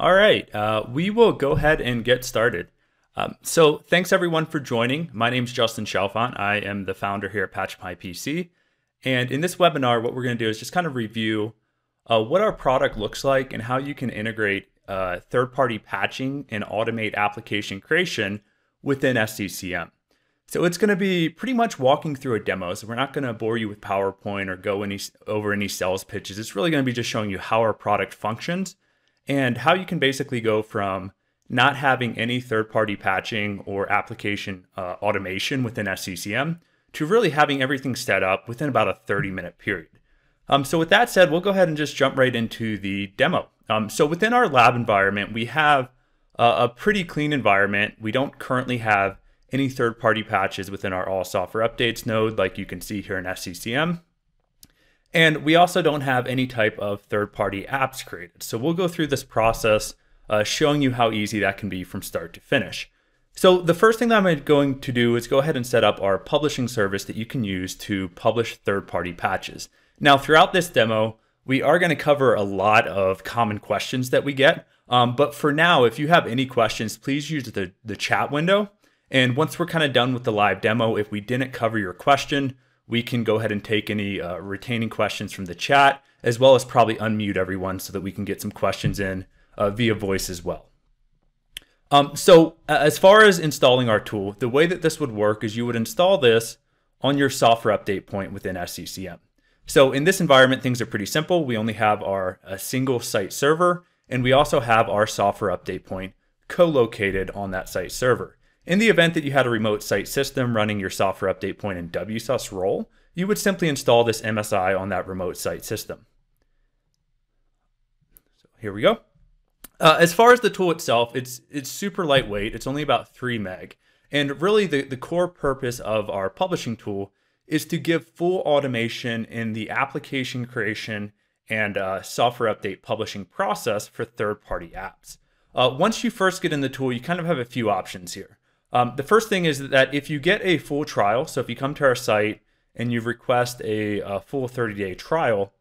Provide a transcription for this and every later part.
All right, we will go ahead and get started. So thanks everyone for joining. My name is Justin Chalfant. I am the founder here at Patch My PC. And in this webinar, what we're going to do is just kind of review what our product looks like and how you can integrate third-party patching and automate application creation within SCCM. So it's going to be pretty much walking through a demo. So we're not going to bore you with PowerPoint or go over any sales pitches. It's really going to be just showing you how our product functions and how you can basically go from not having any third-party patching or application automation within SCCM to really having everything set up within about a 30-minute period. So with that said, we'll go ahead and just jump right into the demo. So within our lab environment, we have a pretty clean environment. We don't currently have any third-party patches within our All Software Updates node like you can see here in SCCM. And we also don't have any type of third-party apps created. So we'll go through this process showing you how easy that can be from start to finish. So the first thing that I'm going to do is go ahead and set up our publishing service that you can use to publish third-party patches. Now, throughout this demo, we are going to cover a lot of common questions that we get. But for now, if you have any questions, please use the chat window. And once we're kind of done with the live demo, if we didn't cover your question, we can go ahead and take any retaining questions from the chat, as well as probably unmute everyone so that we can get some questions in via voice as well. So as far as installing our tool, the way that this would work is you would install this on your software update point within SCCM. So in this environment, things are pretty simple. We only have our single site server, and we also have our software update point co-located on that site server. In the event that you had a remote site system running your software update point in WSUS role, you would simply install this MSI on that remote site system. So here we go. As far as the tool itself, it's super lightweight. It's only about 3 meg. And really the core purpose of our publishing tool is to give full automation in the application creation and software update publishing process for third-party apps. Once you first get in the tool, you kind of have a few options here. The first thing is that if you get a full trial, so if you come to our site and you request a full 30-day trial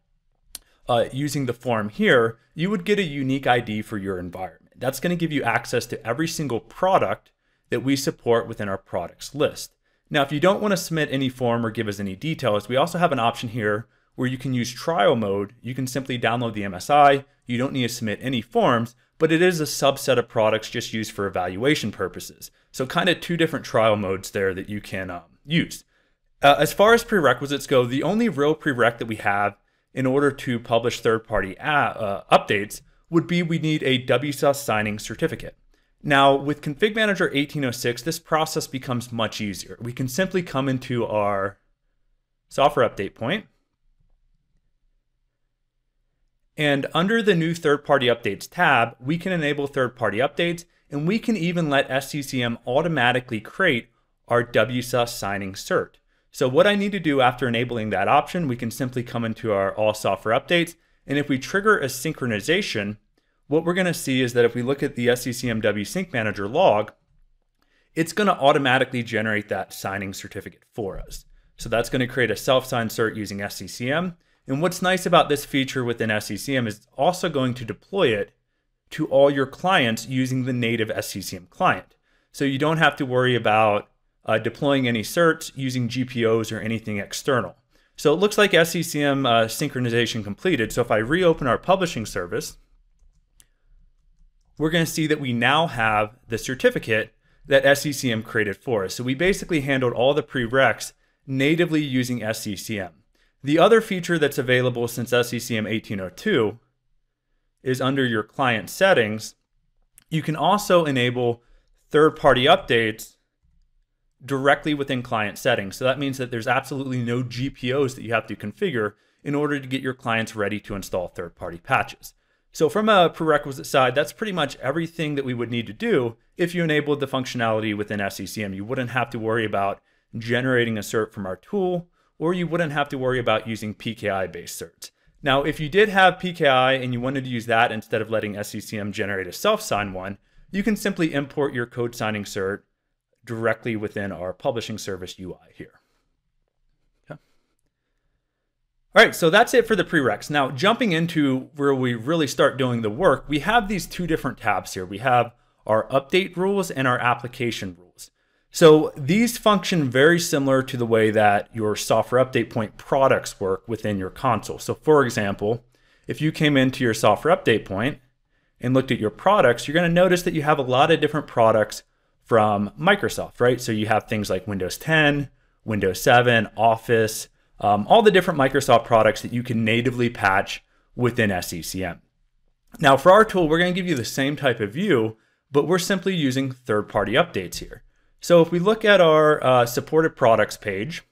using the form here, you would get a unique ID for your environment. That's going to give you access to every single product that we support within our products list. Now, if you don't want to submit any form or give us any details, we also have an option here where you can use trial mode. You can simply download the MSI. You don't need to submit any forms, but it is a subset of products just used for evaluation purposes. So kind of 2 different trial modes there that you can use. As far as prerequisites go, the only real prereq that we have in order to publish third-party updates would be we need a WSUS signing certificate. Now, with Config Manager 1806, this process becomes much easier. We can simply come into our software update point, and under the new third-party updates tab, we can enable third-party updates, and we can even let SCCM automatically create our WSUS signing cert. So what I need to do after enabling that option, we can simply come into our all software updates, and if we trigger a synchronization, what we're going to see is that if we look at the SCCM WSync Manager log, it's going to automatically generate that signing certificate for us. So that's going to create a self-signed cert using SCCM. And what's nice about this feature within SCCM is it's also going to deploy it to all your clients using the native SCCM client. So you don't have to worry about deploying any certs using GPOs or anything external. So it looks like SCCM synchronization completed. So if I reopen our publishing service, we're going to see that we now have the certificate that SCCM created for us. So we basically handled all the prereqs natively using SCCM. The other feature that's available since SCCM 1802 is under your client settings. You can also enable third-party updates directly within client settings. So that means that there's absolutely no GPOs that you have to configure in order to get your clients ready to install third-party patches. So from a prerequisite side, that's pretty much everything that we would need to do if you enabled the functionality within SCCM. You wouldn't have to worry about generating a cert from our tool, or you wouldn't have to worry about using PKI-based certs. Now, if you did have PKI and you wanted to use that instead of letting SCCM generate a self-sign one, you can simply import your code signing cert directly within our publishing service UI here. Okay. All right, so that's it for the prereqs. Now, jumping into where we really start doing the work, we have these two different tabs here. We have our update rules and our application rules. So these function very similar to the way that your software update point products work within your console. So for example, if you came into your software update point and looked at your products, you're going to notice that you have a lot of different products from Microsoft, right? So you have things like Windows 10, Windows 7, Office, all the different Microsoft products that you can natively patch within SCCM. Now for our tool, we're going to give you the same type of view, but we're simply using third-party updates here. So if we look at our supported products page,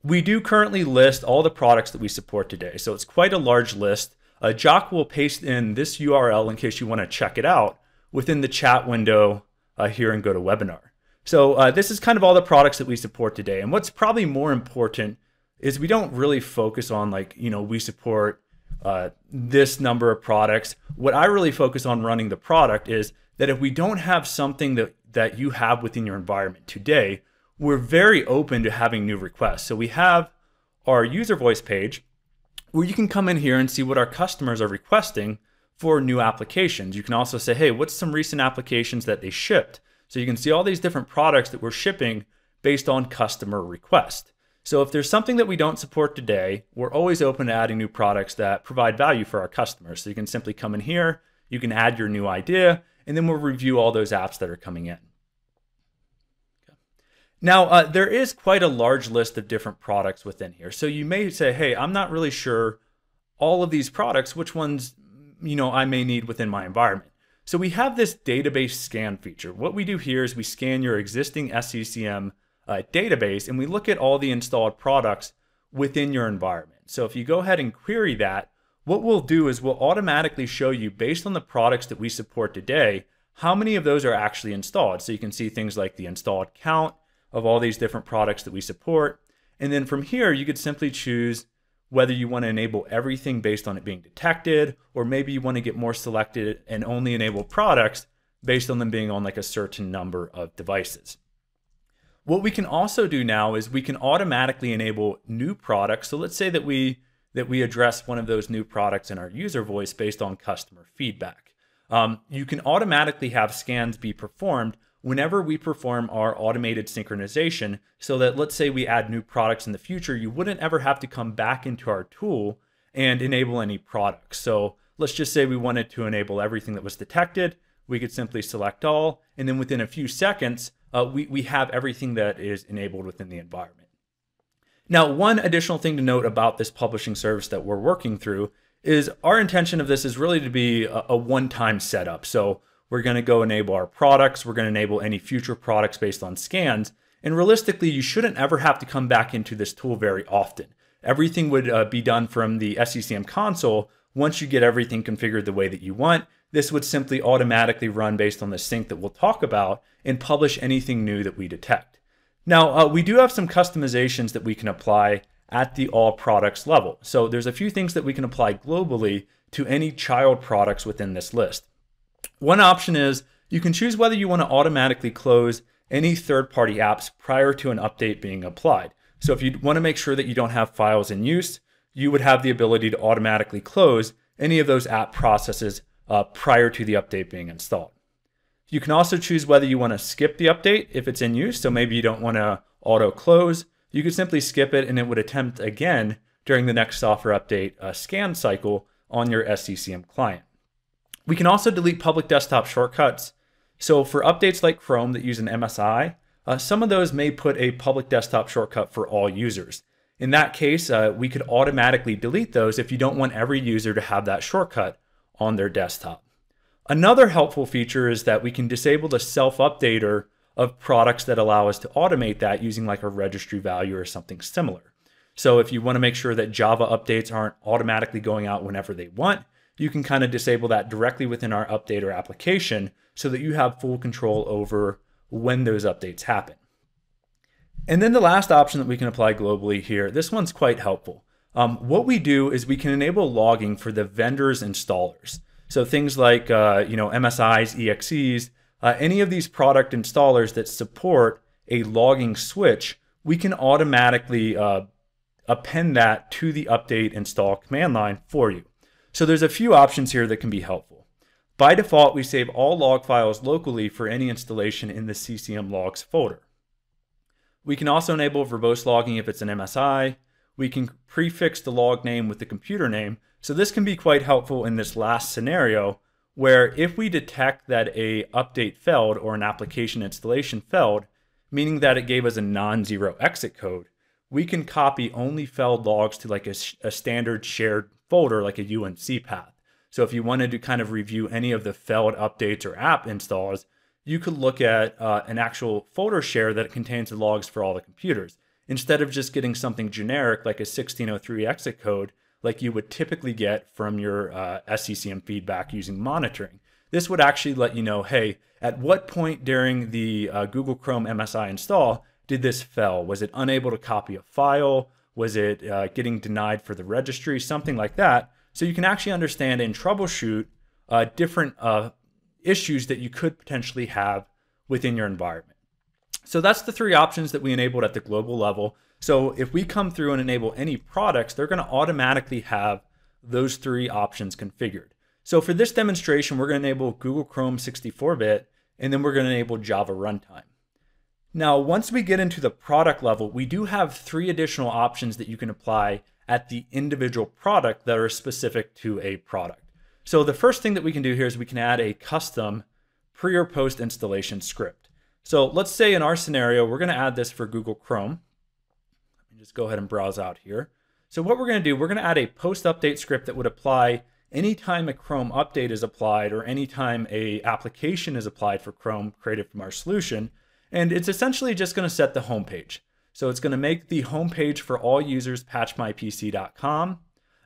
we do currently list all the products that we support today. So it's quite a large list. Jock will paste in this URL in case you want to check it out within the chat window here in GoToWebinar. So this is kind of all the products that we support today. And what's probably more important is we don't really focus on like, we support this number of products. What I really focus on running the product is that if we don't have something that you have within your environment today, we're very open to having new requests. So we have our user voice page where you can come in here and see what our customers are requesting for new applications. You can also say, hey, what's some recent applications that they shipped? So you can see all these different products that we're shipping based on customer request. So if there's something that we don't support today, we're always open to adding new products that provide value for our customers. So you can simply come in here, you can add your new idea, and then we'll review all those apps that are coming in. Now, there is quite a large list of different products within here. So you may say, hey, I'm not really sure all of these products, which ones, I may need within my environment. So we have this database scan feature. What we do here is we scan your existing SCCM database and we look at all the installed products within your environment. So if you go ahead and query that, what we'll do is we'll automatically show you, based on the products that we support today, how many of those are actually installed. So you can see things like the installed count of all these different products that we support. And then from here, you could simply choose whether you want to enable everything based on it being detected, or maybe you want to get more selected and only enable products based on them being on like a certain number of devices. What we can also do now is we can automatically enable new products. So let's say that we address one of those new products in our user voice based on customer feedback. You can automatically have scans be performed whenever we perform our automated synchronization, so that let's say we add new products in the future, you wouldn't ever have to come back into our tool and enable any products. So let's just say we wanted to enable everything that was detected. We could simply select all, and then within a few seconds, we have everything that is enabled within the environment. Now, one additional thing to note about this publishing service that we're working through is our intention of this is really to be a one-time setup. So we're going to go enable our products. We're going to enable any future products based on scans. And realistically, you shouldn't ever have to come back into this tool very often. Everything would be done from the SCCM console. Once you get everything configured the way that you want, this would simply automatically run based on the sync that we'll talk about and publish anything new that we detect. Now, we do have some customizations that we can apply at the all products level. So there's a few things that we can apply globally to any child products within this list. One option is you can choose whether you want to automatically close any third-party apps prior to an update being applied. So if you want to make sure that you don't have files in use, you would have the ability to automatically close any of those app processes prior to the update being installed. You can also choose whether you want to skip the update if it's in use. So maybe you don't want to auto close. You could simply skip it and it would attempt again during the next software update scan cycle on your SCCM client. We can also delete public desktop shortcuts. So for updates like Chrome that use an MSI, some of those may put a public desktop shortcut for all users. In that case, we could automatically delete those if you don't want every user to have that shortcut on their desktop. Another helpful feature is that we can disable the self-updater of products that allow us to automate that using like a registry value or something similar. So if you want to make sure that Java updates aren't automatically going out whenever they want, you can kind of disable that directly within our updater application so that you have full control over when those updates happen. And then the last option that we can apply globally here, this one's quite helpful. What we do is we can enable logging for the vendor's installers. So things like MSIs, EXEs, any of these product installers that support a logging switch, we can automatically append that to the update install command line for you. So there's a few options here that can be helpful. By default, we save all log files locally for any installation in the CCM logs folder. We can also enable verbose logging if it's an MSI. We can prefix the log name with the computer name. So this can be quite helpful in this last scenario, where if we detect that a update failed or an application installation failed, meaning that it gave us a non-zero exit code, we can copy only failed logs to like a standard shared folder like a UNC path. So if you wanted to kind of review any of the failed updates or app installs, you could look at an actual folder share that contains the logs for all the computers, instead of just getting something generic like a 1603 exit code like you would typically get from your SCCM feedback using monitoring. This would actually let you know, hey, at what point during the Google Chrome MSI install did this fail? Was it unable to copy a file? Was it getting denied for the registry? Something like that. So you can actually understand and troubleshoot different issues that you could potentially have within your environment. So that's the three options that we enabled at the global level. So if we come through and enable any products, they're going to automatically have those three options configured. So for this demonstration, we're going to enable Google Chrome 64-bit, and then we're going to enable Java Runtime. Now, once we get into the product level, we do have three additional options that you can apply at the individual product that are specific to a product. So the first thing that we can do here is we can add a custom pre or post installation script. So let's say in our scenario, we're going to add this for Google Chrome. Let me just go ahead and browse out here. So what we're going to do, we're going to add a post update script that would apply anytime a Chrome update is applied or anytime a application is applied for Chrome created from our solution. And it's essentially just going to set the home page. So it's going to make the home page for all users patchmypc.com.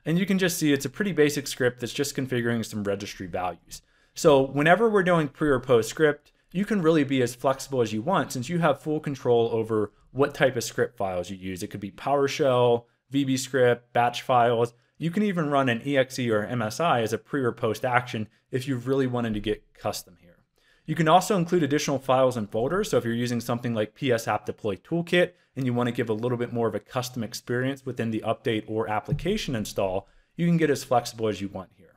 And you can just see it's a pretty basic script that's just configuring some registry values. So whenever we're doing pre or post script, you can really be as flexible as you want since you have full control over what type of script files you use. It could be PowerShell, VBScript, batch files. You can even run an exe or MSI as a pre or post action if you really wanted to get custom here. You can also include additional files and folders. So if you're using something like PS App Deploy Toolkit and you want to give a little bit more of a custom experience within the update or application install, you can get as flexible as you want here.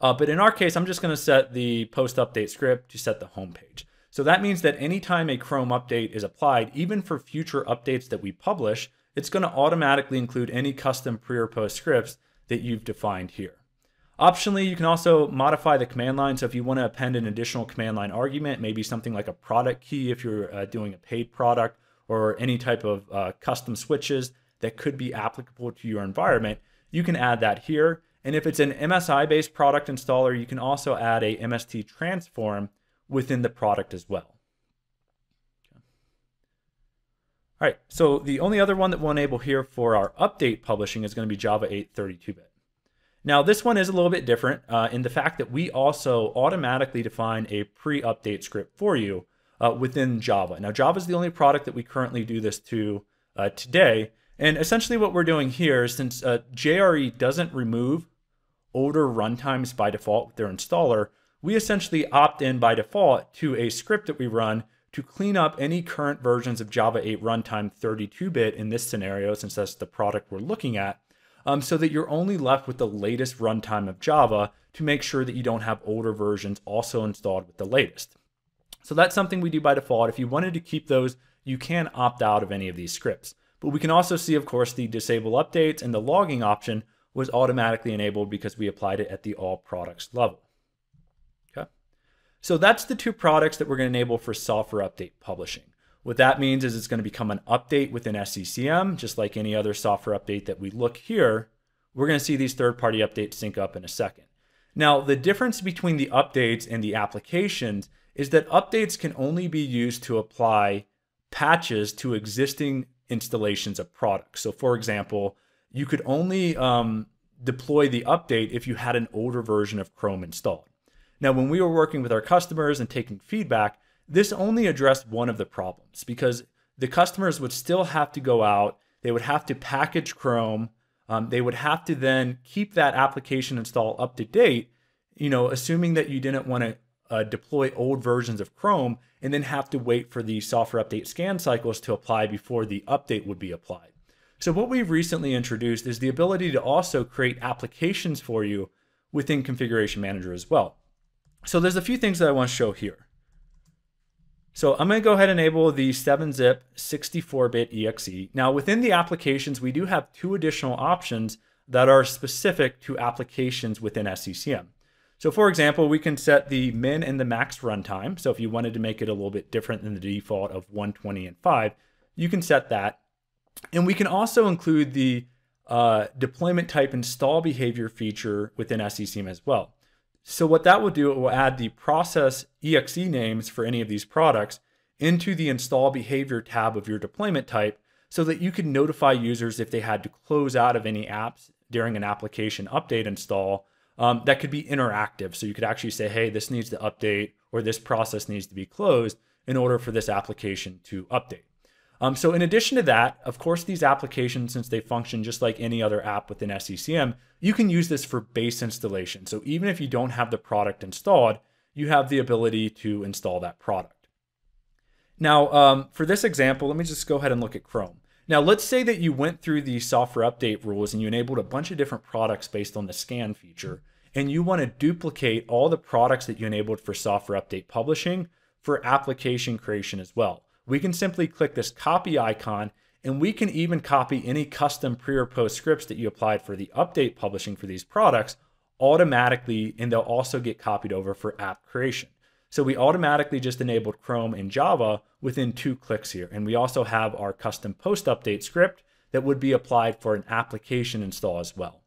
But in our case, I'm just going to set the post update script to set the home page. So that means that anytime a Chrome update is applied, even for future updates that we publish, it's going to automatically include any custom pre or post scripts that you've defined here. Optionally, you can also modify the command line. So if you want to append an additional command line argument, maybe something like a product key if you're doing a paid product, or any type of custom switches that could be applicable to your environment, you can add that here. And if it's an MSI-based product installer, you can also add a MST transform within the product as well. Okay. All right, so the only other one that we'll enable here for our update publishing is going to be Java 8 32-bit. Now, this one is a little bit different in the fact that we also automatically define a pre-update script for you within Java. Now, Java is the only product that we currently do this to today. And essentially what we're doing here, since JRE doesn't remove older runtimes by default with their installer, we essentially opt in by default to a script that we run to clean up any current versions of Java 8 runtime 32-bit in this scenario, since that's the product we're looking at, so that you're only left with the latest runtime of Java to make sure that you don't have older versions also installed with the latest. So that's something we do by default. If you wanted to keep those, you can opt out of any of these scripts. But we can also see, of course, the disable updates and the logging option was automatically enabled because we applied it at the all products level. Okay. So that's the two products that we're going to enable for software update publishing. What that means is it's going to become an update within SCCM, just like any other software update that we look here. We're going to see these third-party updates sync up in a second. Now, the difference between the updates and the applications is that updates can only be used to apply patches to existing installations of products. So for example, you could only deploy the update if you had an older version of Chrome installed. Now, when we were working with our customers and taking feedback, this only addressed one of the problems because the customers would still have to go out, they would have to package Chrome, they would have to then keep that application install up to date, assuming that you didn't want to deploy old versions of Chrome and then have to wait for the software update scan cycles to apply before the update would be applied. So what we've recently introduced is the ability to also create applications for you within Configuration Manager as well. So there's a few things that I want to show here. So I'm going to go ahead and enable the 7-zip 64-bit exe. Now within the applications, we do have two additional options that are specific to applications within SCCM. So for example, we can set the min and the max runtime. So if you wanted to make it a little bit different than the default of 120 and 5, you can set that. And we can also include the deployment type install behavior feature within SCCM as well. So what that will do, it will add the process exe names for any of these products into the install behavior tab of your deployment type so that you can notify users if they had to close out of any apps during an application update install. That could be interactive. So you could actually say, hey, this needs to update or this process needs to be closed in order for this application to update. So in addition to that, of course, these applications, since they function just like any other app within SCCM, you can use this for base installation. So even if you don't have the product installed, you have the ability to install that product. Now, for this example, let me just go ahead and look at Chrome. Now, let's say that you went through the software update rules and you enabled a bunch of different products based on the scan feature, and you want to duplicate all the products that you enabled for software update publishing for application creation as well. We can simply click this copy icon, and we can even copy any custom pre or post scripts that you applied for the update publishing for these products automatically, and they'll also get copied over for app creation. So we automatically just enabled Chrome and Java within 2 clicks here. And we also have our custom post update script that would be applied for an application install as well.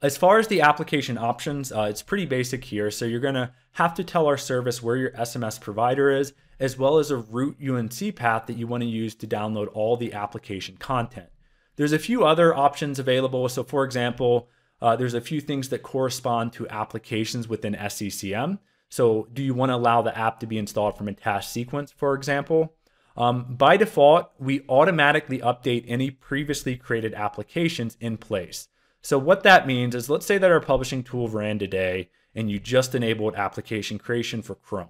As far as the application options, it's pretty basic here. So you're going to have to tell our service where your SMS provider is, as well as a root UNC path that you want to use to download all the application content. There's a few other options available. So for example, there's a few things that correspond to applications within SCCM. So do you want to allow the app to be installed from a task sequence, for example? By default, we automatically update any previously created applications in place. So what that means is, let's say that our publishing tool ran today and you just enabled application creation for Chrome.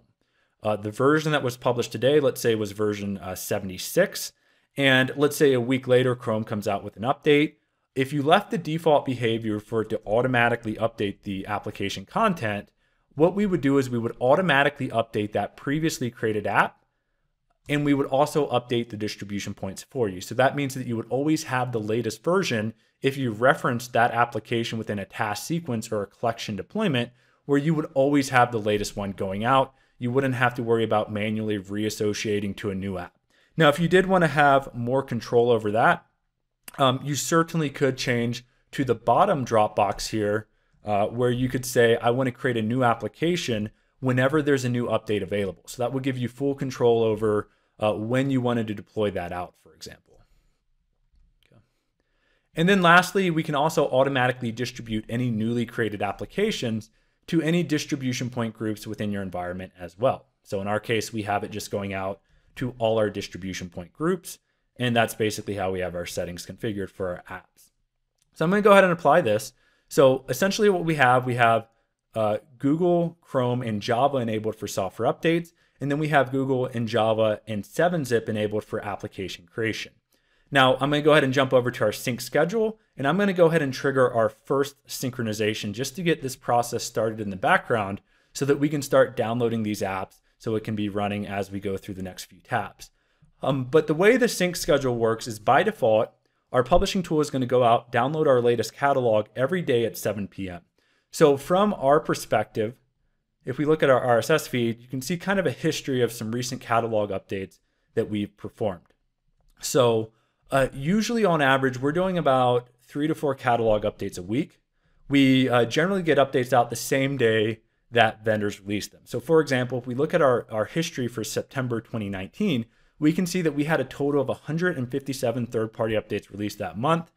The version that was published today, let's say, was version 76. And let's say a week later, Chrome comes out with an update. If you left the default behavior for it to automatically update the application content, what we would do is we would automatically update that previously created app, and we would also update the distribution points for you. So that means that you would always have the latest version if you referenced that application within a task sequence or a collection deployment, where you would always have the latest one going out. You wouldn't have to worry about manually reassociating to a new app. Now, if you did want to have more control over that, you certainly could change to the bottom drop box here, where you could say, I want to create a new application whenever there's a new update available. So that would give you full control over when you wanted to deploy that out, for example. Okay. And then lastly, we can also automatically distribute any newly created applications to any distribution point groups within your environment as well. So in our case, we have it just going out to all our distribution point groups. And that's basically how we have our settings configured for our apps. So I'm going to go ahead and apply this. So essentially what we have Google, Chrome, and Java enabled for software updates. And then we have Google and Java and 7-zip enabled for application creation. Now I'm going to go ahead and jump over to our sync schedule, and I'm going to go ahead and trigger our first synchronization just to get this process started in the background so that we can start downloading these apps so it can be running as we go through the next few tabs. But the way the sync schedule works is, by default, our publishing tool is going to go out, download our latest catalog every day at 7 p.m. So from our perspective, if we look at our RSS feed, you can see kind of a history of some recent catalog updates that we've performed. So usually on average, we're doing about 3 to 4 catalog updates a week. We generally get updates out the same day that vendors release them. So for example, if we look at our history for September 2019, we can see that we had a total of 157 third-party updates released that month.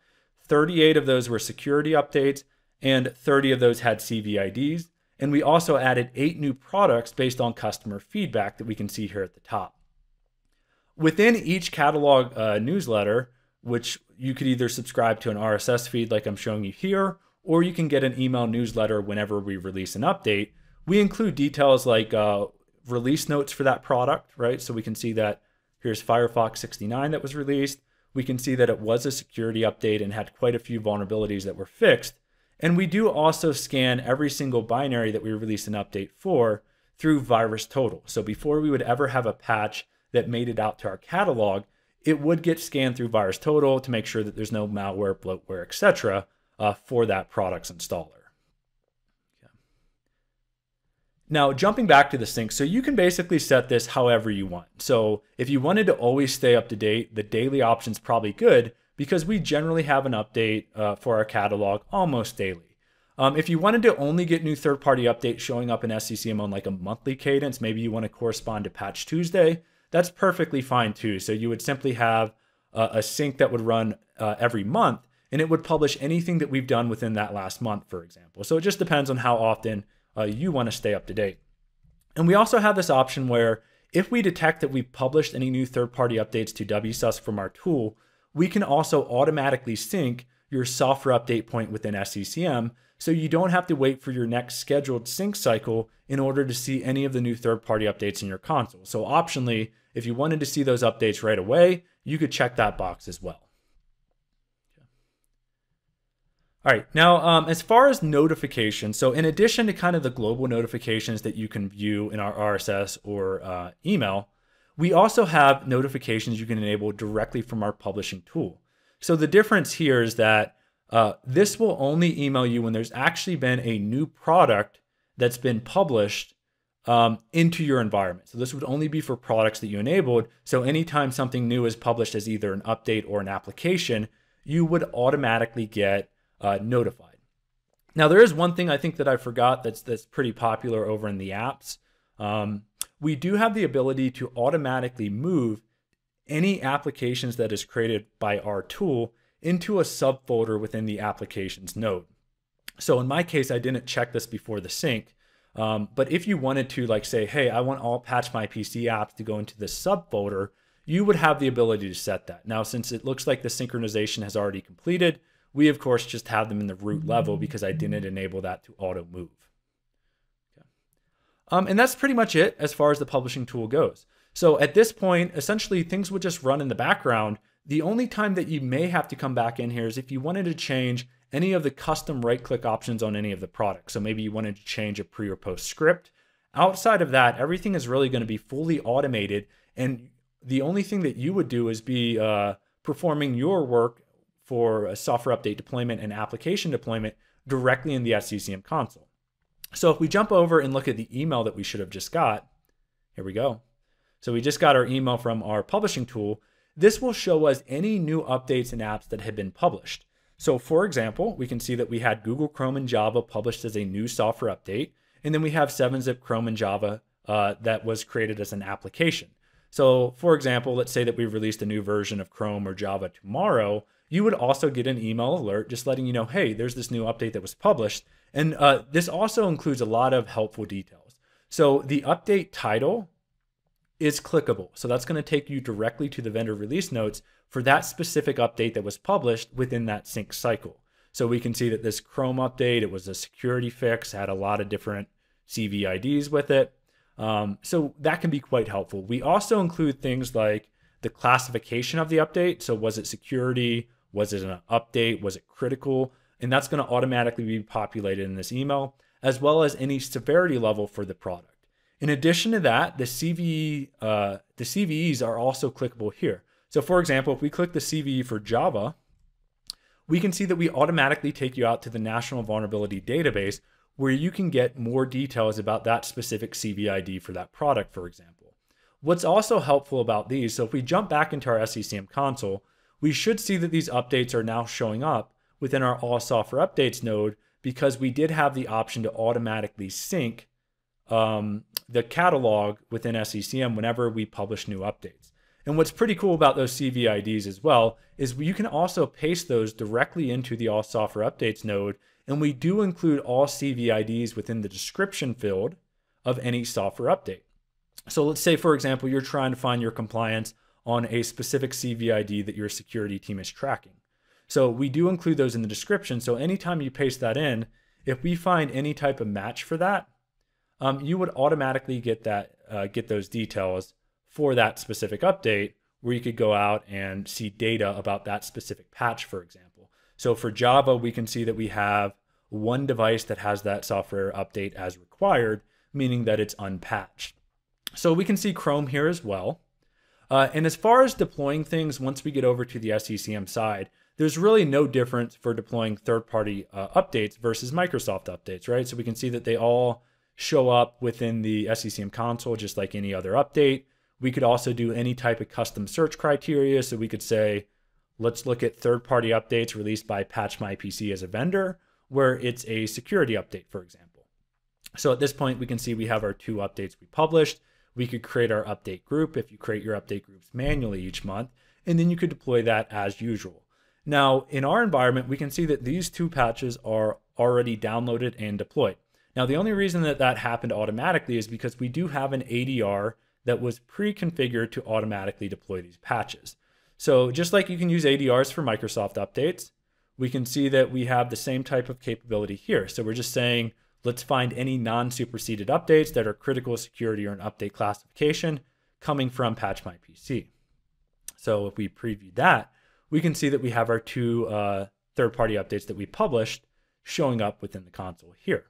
38 of those were security updates, and 30 of those had CVIDs. And we also added 8 new products based on customer feedback that we can see here at the top. Within each catalog newsletter, which you could either subscribe to an RSS feed like I'm showing you here, or you can get an email newsletter whenever we release an update, we include details like release notes for that product, right? So we can see that here's Firefox 69 that was released. we can see that it was a security update and had quite a few vulnerabilities that were fixed. And we do also scan every single binary that we released an update for through VirusTotal. So before we would ever have a patch that made it out to our catalog, it would get scanned through VirusTotal to make sure that there's no malware, bloatware, etc. For that product's installer. Now, jumping back to the sync, so you can basically set this however you want. So if you wanted to always stay up to date, the daily option's probably good because we generally have an update for our catalog almost daily. If you wanted to only get new third-party updates showing up in SCCM on like a monthly cadence, maybe you want to correspond to Patch Tuesday, that's perfectly fine too. So you would simply have a sync that would run every month, and it would publish anything that we've done within that last month, for example. So it just depends on how often you want to stay up to date. And we also have this option where if we detect that we've published any new third-party updates to WSUS from our tool, we can also automatically sync your software update point within SCCM, so you don't have to wait for your next scheduled sync cycle in order to see any of the new third-party updates in your console. So optionally, if you wanted to see those updates right away, you could check that box as well. All right, now as far as notifications, so in addition to kind of the global notifications that you can view in our RSS or email, we also have notifications you can enable directly from our publishing tool. So the difference here is that this will only email you when there's actually been a new product that's been published into your environment. So this would only be for products that you enabled. So anytime something new is published as either an update or an application, you would automatically get notified. Now, there is one thing I think that I forgot that's pretty popular over in the apps. We do have the ability to automatically move any applications that is created by our tool into a subfolder within the applications node. So in my case, I didn't check this before the sync, but if you wanted to like say, hey, I want all Patch My PC apps to go into this subfolder, you would have the ability to set that. Now, since it looks like the synchronization has already completed, we of course just have them in the root level because I didn't enable that to auto move. Okay. And that's pretty much it as far as the publishing tool goes. So at this point, essentially things would just run in the background. The only time that you may have to come back in here is if you wanted to change any of the custom right-click options on any of the products. So maybe you wanted to change a pre or post script. Outside of that, everything is really going to be fully automated. And the only thing that you would do is be performing your work for a software update deployment and application deployment directly in the SCCM console. So if we jump over and look at the email that we should have just got, here we go. So we just got our email from our publishing tool. This will show us any new updates and apps that have been published. So for example, we can see that we had Google Chrome and Java published as a new software update, and then we have 7-zip Chrome and Java that was created as an application. So for example, let's say that we released a new version of Chrome or Java tomorrow, you would also get an email alert just letting you know, hey, there's this new update that was published. And this also includes a lot of helpful details. So the update title is clickable. So that's going to take you directly to the vendor release notes for that specific update that was published within that sync cycle. So we can see that this Chrome update, it was a security fix, had a lot of different CVIDs with it. So that can be quite helpful. We also include things like the classification of the update. So was it security? Was it an update? Was it critical? And that's going to automatically be populated in this email, as well as any severity level for the product. In addition to that, the CVEs are also clickable here. So for example, if we click the CVE for Java, we can see that we automatically take you out to the National Vulnerability Database where you can get more details about that specific CVID for that product, for example. What's also helpful about these, so if we jump back into our SCCM console, we should see that these updates are now showing up within our All Software Updates node because we did have the option to automatically sync the catalog within SCCM whenever we publish new updates. And what's pretty cool about those CVIDs as well is you can also paste those directly into the All Software Updates node, and we do include all CVIDs within the description field of any software update. So let's say, for example, you're trying to find your compliance on a specific CVID that your security team is tracking. So we do include those in the description. So anytime you paste that in, if we find any type of match for that, you would automatically get those details for that specific update where you could go out and see data about that specific patch, for example. So for Java, we can see that we have one device that has that software update as required, meaning that it's unpatched. So we can see Chrome here as well. And as far as deploying things, once we get over to the SCCM side, there's really no difference for deploying third-party updates versus Microsoft updates, right? So we can see that they all show up within the SCCM console just like any other update. We could also do any type of custom search criteria. So we could say, let's look at third-party updates released by PatchMyPC as a vendor, where it's a security update, for example. So at this point, we can see we have our 2 updates we published. We could create our update group if you create your update groups manually each month, and then you could deploy that as usual. Now, in our environment, we can see that these 2 patches are already downloaded and deployed. Now, the only reason that that happened automatically is because we do have an ADR that was pre-configured to automatically deploy these patches. So just like you can use ADRs for Microsoft updates, we can see that we have the same type of capability here. So we're just saying, let's find any non-superseded updates that are critical security or an update classification coming from PatchMyPC. So if we preview that, we can see that we have our 2 third-party updates that we published showing up within the console here.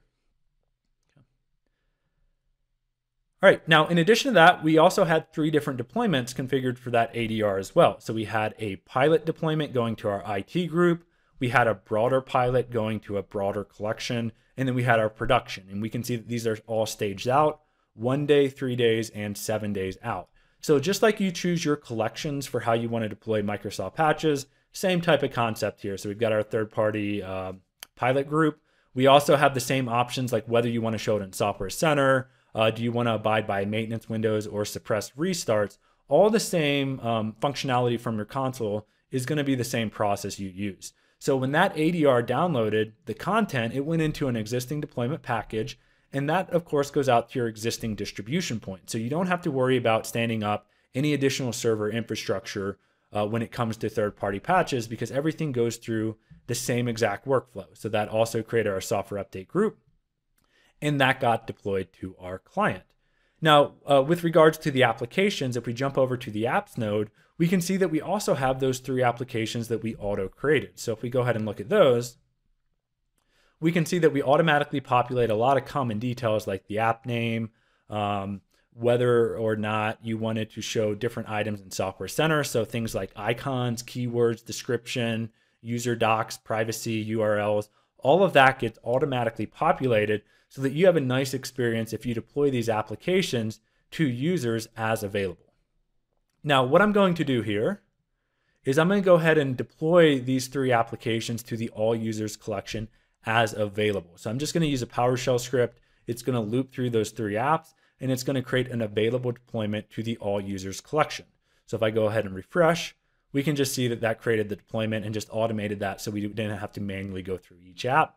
All right, now in addition to that, we also had 3 different deployments configured for that ADR as well. So we had a pilot deployment going to our IT group, we had a broader pilot going to a broader collection, and then we had our production. And we can see that these are all staged out, 1 day, 3 days, and 7 days out. So just like you choose your collections for how you want to deploy Microsoft patches, same type of concept here. So we've got our third-party pilot group. We also have the same options like whether you want to show it in Software Center, do you want to abide by maintenance windows or suppress restarts? All the same functionality from your console is going to be the same process you use. So when that ADR downloaded the content, it went into an existing deployment package, and that of course goes out to your existing distribution point. So you don't have to worry about standing up any additional server infrastructure when it comes to third-party patches, because everything goes through the same exact workflow. So that also created our software update group, and that got deployed to our client. Now, with regards to the applications, if we jump over to the apps node, we can see that we also have those 3 applications that we auto-created. So if we go ahead and look at those, we can see that we automatically populate a lot of common details like the app name, whether or not you wanted to show different items in Software Center. So things like icons, keywords, description, user docs, privacy, URLs, all of that gets automatically populated so that you have a nice experience if you deploy these applications to users as available. Now, what I'm going to do here is I'm going to go ahead and deploy these 3 applications to the all users collection as available. So I'm just going to use a PowerShell script. It's going to loop through those 3 apps, and it's going to create an available deployment to the all users collection. So if I go ahead and refresh, we can just see that that created the deployment and just automated that so we didn't have to manually go through each app.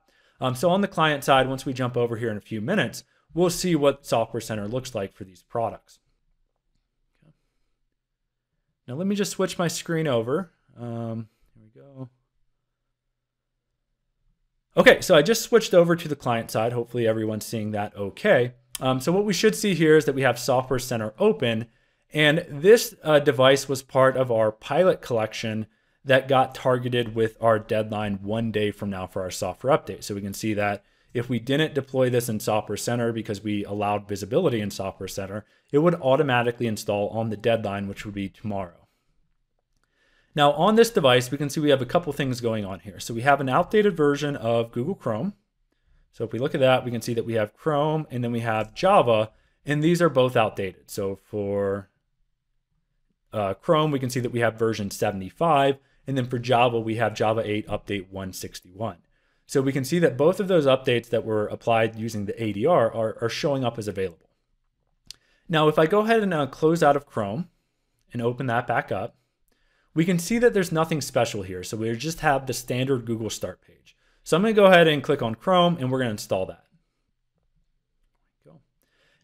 So on the client side, once we jump over here in a few minutes, we'll see what Software Center looks like for these products. Okay. Now let me just switch my screen over. Here we go. Okay, so I just switched over to the client side. Hopefully everyone's seeing that okay. So what we should see here is that we have Software Center open, and this device was part of our pilot collection that got targeted with our deadline 1 day from now for our software update. So we can see that if we didn't deploy this in Software Center because we allowed visibility in Software Center, it would automatically install on the deadline, which would be tomorrow. Now on this device, we can see we have a couple things going on here. So we have an outdated version of Google Chrome. So if we look at that, we can see that we have Chrome and then we have Java, and these are both outdated. So for Chrome, we can see that we have version 75, and then for Java, we have Java 8 update 161. So we can see that both of those updates that were applied using the ADR are showing up as available. Now, if I go ahead and close out of Chrome and open that back up, we can see that there's nothing special here. So we just have the standard Google Start page. So I'm going to go ahead and click on Chrome, and we're going to install that.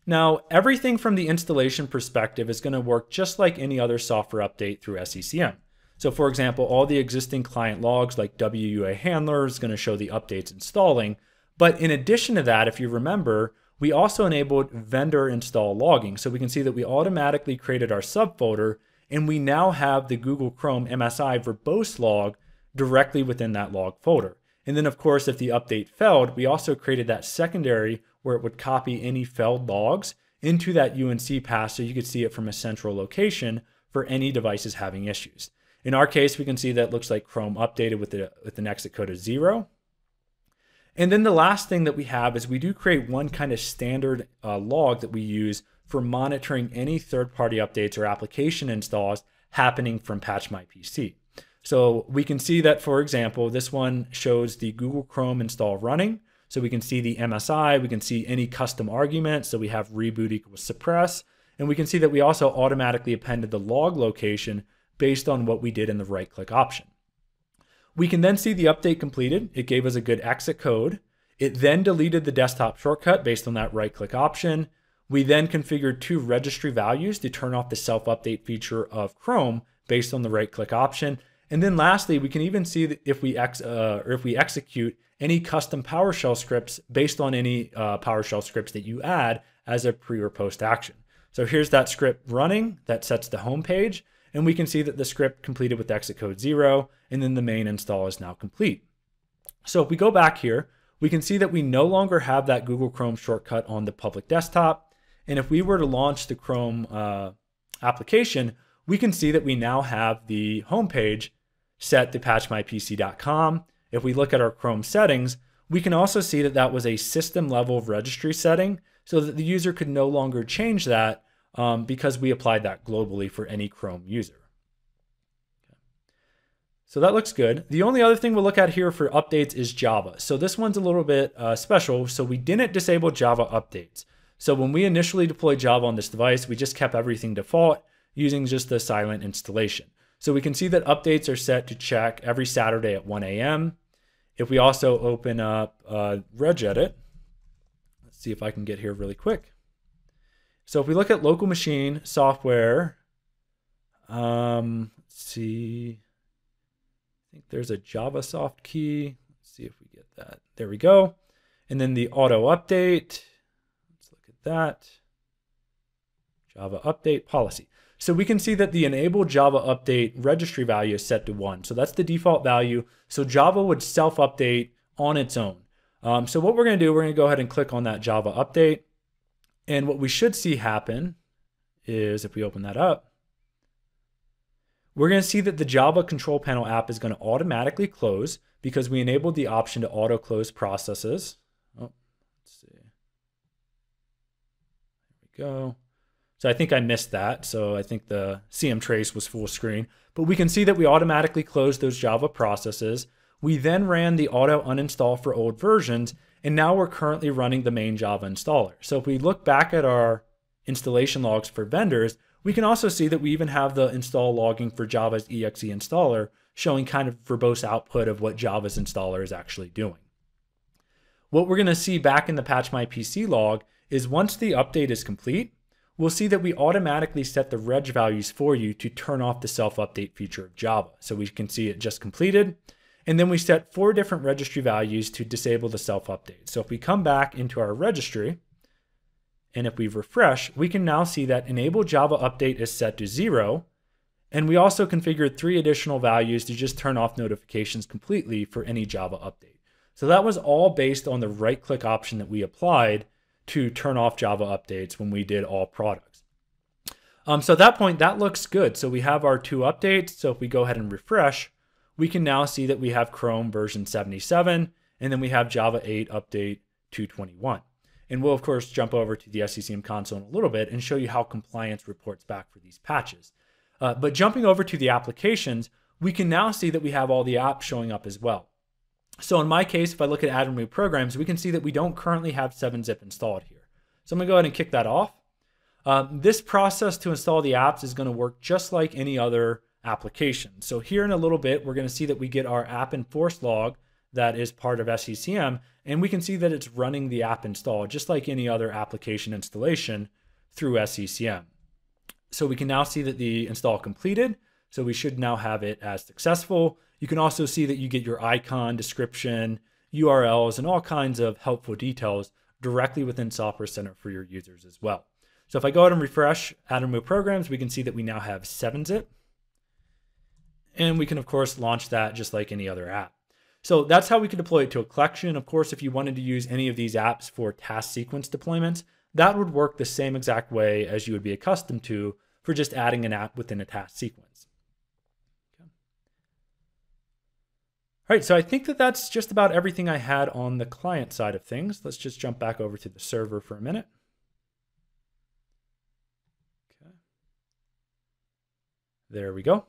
Now, everything from the installation perspective is going to work just like any other software update through SCCM. So for example, all the existing client logs like WUA handler is going to show the updates installing. But in addition to that, if you remember, we also enabled vendor install logging. So we can see that we automatically created our subfolder, And we now have the Google Chrome MSI verbose log directly within that log folder. And then of course, if the update failed, we also created that secondary where it would copy any failed logs into that UNC path so you could see it from a central location for any devices having issues. In our case, we can see that it looks like Chrome updated with an exit code of 0. And then the last thing that we have is we do create one kind of standard log that we use for monitoring any third-party updates or application installs happening from PatchMyPC. So we can see that, for example, this one shows the Google Chrome install running. So we can see the MSI, we can see any custom arguments. So we have reboot equals suppress. And we can see that we also automatically appended the log location based on what we did in the right-click option. We can then see the update completed. It gave us a good exit code. It then deleted the desktop shortcut based on that right-click option. We then configured 2 registry values to turn off the self-update feature of Chrome based on the right-click option. And then lastly, we can even see that if we execute any custom PowerShell scripts based on any PowerShell scripts that you add as a pre or post action. So here's that script running that sets the home page. And we can see that the script completed with exit code 0, and then the main install is now complete. So if we go back here, we can see that we no longer have that Google Chrome shortcut on the public desktop. And if we were to launch the Chrome application, we can see that we now have the home page set to patchmypc.com. If we look at our Chrome settings, we can also see that that was a system level registry setting so that the user could no longer change that because we applied that globally for any Chrome user. Okay. So that looks good. The only other thing we'll look at here for updates is Java. So this one's a little bit special. So we didn't disable Java updates. So when we initially deployed Java on this device, we just kept everything default using just the silent installation. So we can see that updates are set to check every Saturday at 1 a.m. If we also open up regedit, let's see if I can get here really quick. So if we look at local machine software, let's see, I think there's a JavaSoft key. Let's see if we get that. There we go. And then the auto update, let's look at that. Java update policy. So we can see that the enable Java update registry value is set to 1. So that's the default value. So Java would self-update on its own. So what we're going to do, we're going to go ahead and click on that Java update. And what we should see happen is if we open that up, we're going to see that the Java control panel app is going to automatically close because we enabled the option to auto close processes. Oh, let's see. There we go. So I think I missed that. So I think the CM trace was full screen, but we can see that we automatically closed those Java processes. We then ran the auto uninstall for old versions, and now we're currently running the main Java installer. So if we look back at our installation logs for vendors, we can also see that we even have the install logging for Java's exe installer showing kind of verbose output of what Java's installer is actually doing. What we're going to see back in the PatchMyPC log is once the update is complete, we'll see that we automatically set the reg values for you to turn off the self-update feature of Java. So we can see it just completed. And then we set 4 different registry values to disable the self-update. So if we come back into our registry, and if we refresh, we can now see that enable Java update is set to 0. And we also configured 3 additional values to just turn off notifications completely for any Java update. So that was all based on the right-click option that we applied to turn off Java updates when we did all products. So at that point, that looks good. So we have our 2 updates. So if we go ahead and refresh, we can now see that we have Chrome version 77, and then we have Java 8 update 221. And we'll, of course, jump over to the SCCM console in a little bit and show you how compliance reports back for these patches. But jumping over to the applications, we can now see that we have all the apps showing up as well. So in my case, if I look at add and remove programs, we can see that we don't currently have 7-zip installed here. So I'm going to go ahead and kick that off. This process to install the apps is going to work just like any other application. So here in a little bit, we're going to see that we get our app enforce log that is part of SCCM, and we can see that it's running the app install just like any other application installation through SCCM. So we can now see that the install completed. So we should now have it as successful. You can also see that you get your icon, description, URLs, and all kinds of helpful details directly within Software Center for your users as well. So if I go ahead and refresh, add and remove programs, we can see that we now have 7-zip. And we can, of course, launch that just like any other app. So that's how we can deploy it to a collection. Of course, if you wanted to use any of these apps for task sequence deployments, that would work the same exact way as you would be accustomed to for just adding an app within a task sequence. Okay. All right, so I think that that's just about everything I had on the client side of things. Let's just jump back over to the server for a minute. Okay. There we go.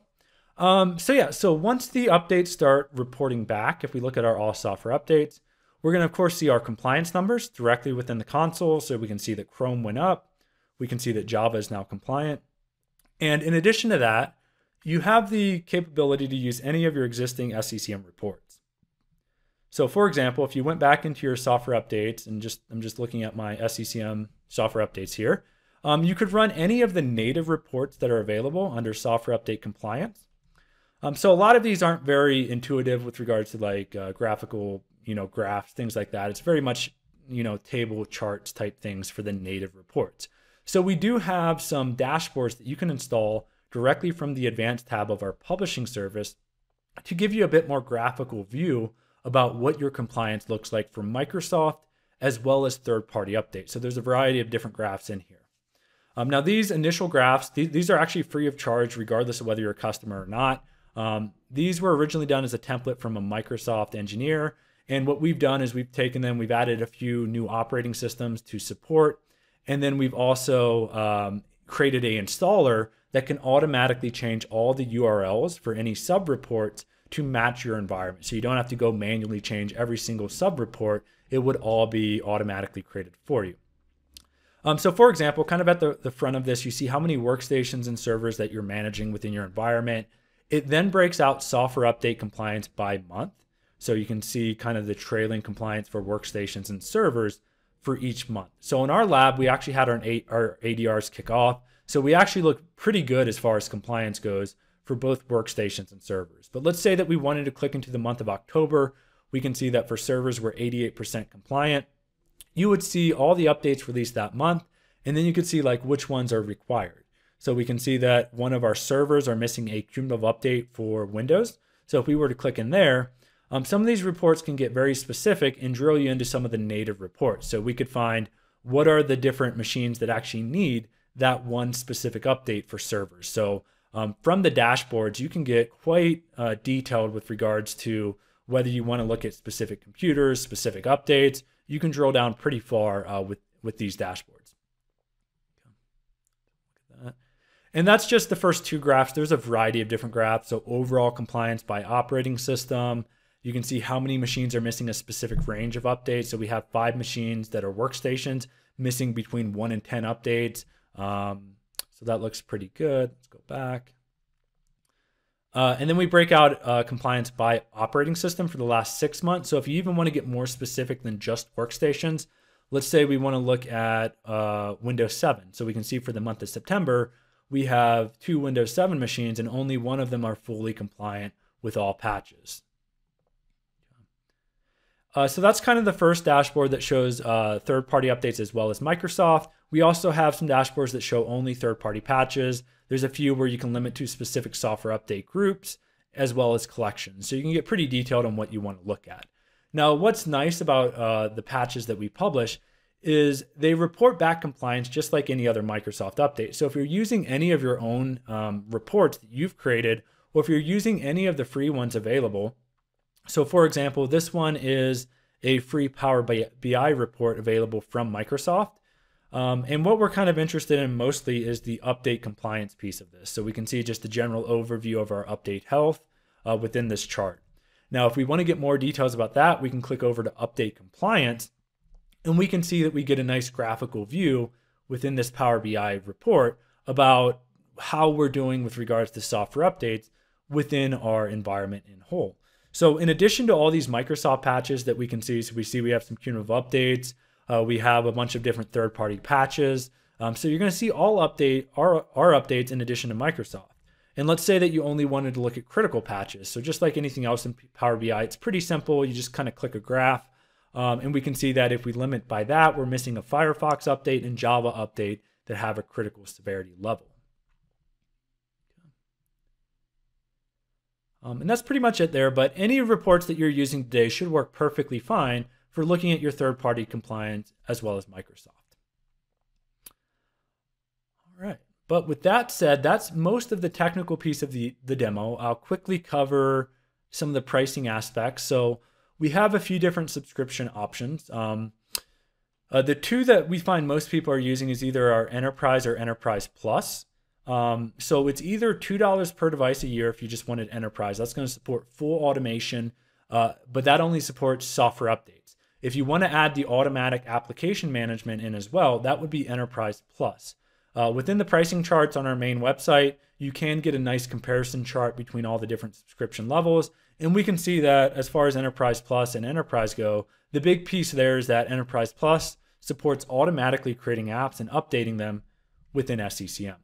So once the updates start reporting back, if we look at our all software updates, we're going to, of course, see our compliance numbers directly within the console. So we can see that Chrome went up. We can see that Java is now compliant. And in addition to that, you have the capability to use any of your existing SCCM reports. So for example, if you went back into your software updates, and I'm just looking at my SCCM software updates here, you could run any of the native reports that are available under software update compliance. So a lot of these aren't very intuitive with regards to like graphical, graphs, things like that. It's very much, table charts type things for the native reports. So we do have some dashboards that you can install directly from the advanced tab of our publishing service to give you a bit more graphical view about what your compliance looks like for Microsoft as well as third-party updates. So there's a variety of different graphs in here. Now these initial graphs, these are actually free of charge regardless of whether you're a customer or not. These were originally done as a template from a Microsoft engineer. And what we've done is we've taken them, we've added a few new operating systems to support. And then we've also created an installer that can automatically change all the URLs for any sub-reports to match your environment. So you don't have to go manually change every single sub-report. It would all be automatically created for you. So for example, kind of at the front of this, you see how many workstations and servers that you're managing within your environment. It then breaks out software update compliance by month. So you can see kind of the trailing compliance for workstations and servers for each month. So in our lab, we actually had our ADRs kick off. So we actually look pretty good as far as compliance goes for both workstations and servers. But let's say that we wanted to click into the month of October. We can see that for servers, we're 88% compliant. You would see all the updates released that month, and then you could see like which ones are required. So we can see that one of our servers are missing a cumulative update for Windows. So if we were to click in there, some of these reports can get very specific and drill you into some of the native reports. So we could find what are the different machines that actually need that one specific update for servers. So from the dashboards, you can get quite detailed with regards to whether you want to look at specific computers, specific updates. You can drill down pretty far with these dashboards. Look at that. And that's just the first two graphs. There's a variety of different graphs. So overall compliance by operating system. You can see how many machines are missing a specific range of updates. So we have 5 machines that are workstations missing between 1 and 10 updates. So that looks pretty good. Let's go back. And then we break out compliance by operating system for the last 6 months. So if you even want to get more specific than just workstations, let's say we want to look at Windows 7. So we can see for the month of September, we have 2 Windows 7 machines and only one of them are fully compliant with all patches. So that's kind of the first dashboard that shows third-party updates as well as Microsoft. We also have some dashboards that show only third-party patches. There's a few where you can limit to specific software update groups as well as collections. So you can get pretty detailed on what you want to look at. Now, what's nice about the patches that we publish is they report back compliance just like any other Microsoft update. So if you're using any of your own reports that you've created, or if you're using any of the free ones available, so for example, this one is a free Power BI report available from Microsoft. And what we're kind of interested in mostly is the update compliance piece of this. So we can see just a general overview of our update health within this chart. Now, if we want to get more details about that, we can click over to update compliance and we can see that we get a nice graphical view within this Power BI report about how we're doing with regards to software updates within our environment in whole. So in addition to all these Microsoft patches that we can see, so we have some cumulative updates, we have a bunch of different third-party patches. So you're going to see all our updates in addition to Microsoft. And let's say that you only wanted to look at critical patches. So just like anything else in Power BI, it's pretty simple. You just kind of click a graph. And we can see that if we limit by that, we're missing a Firefox update and Java update that have a critical severity level. And that's pretty much it there, but any reports that you're using today should work perfectly fine for looking at your third-party compliance as well as Microsoft. All right, but with that said, that's most of the technical piece of the demo. I'll quickly cover some of the pricing aspects. So we have a few different subscription options. The two that we find most people are using is either our Enterprise or Enterprise Plus. So it's either $2 per device a year if you just wanted Enterprise. That's going to support full automation, but that only supports software updates. If you want to add the automatic application management in as well, that would be Enterprise Plus. Within the pricing charts on our main website, you can get a nice comparison chart between all the different subscription levels. And we can see that as far as Enterprise Plus and Enterprise go, the big piece there is that Enterprise Plus supports automatically creating apps and updating them within SCCM.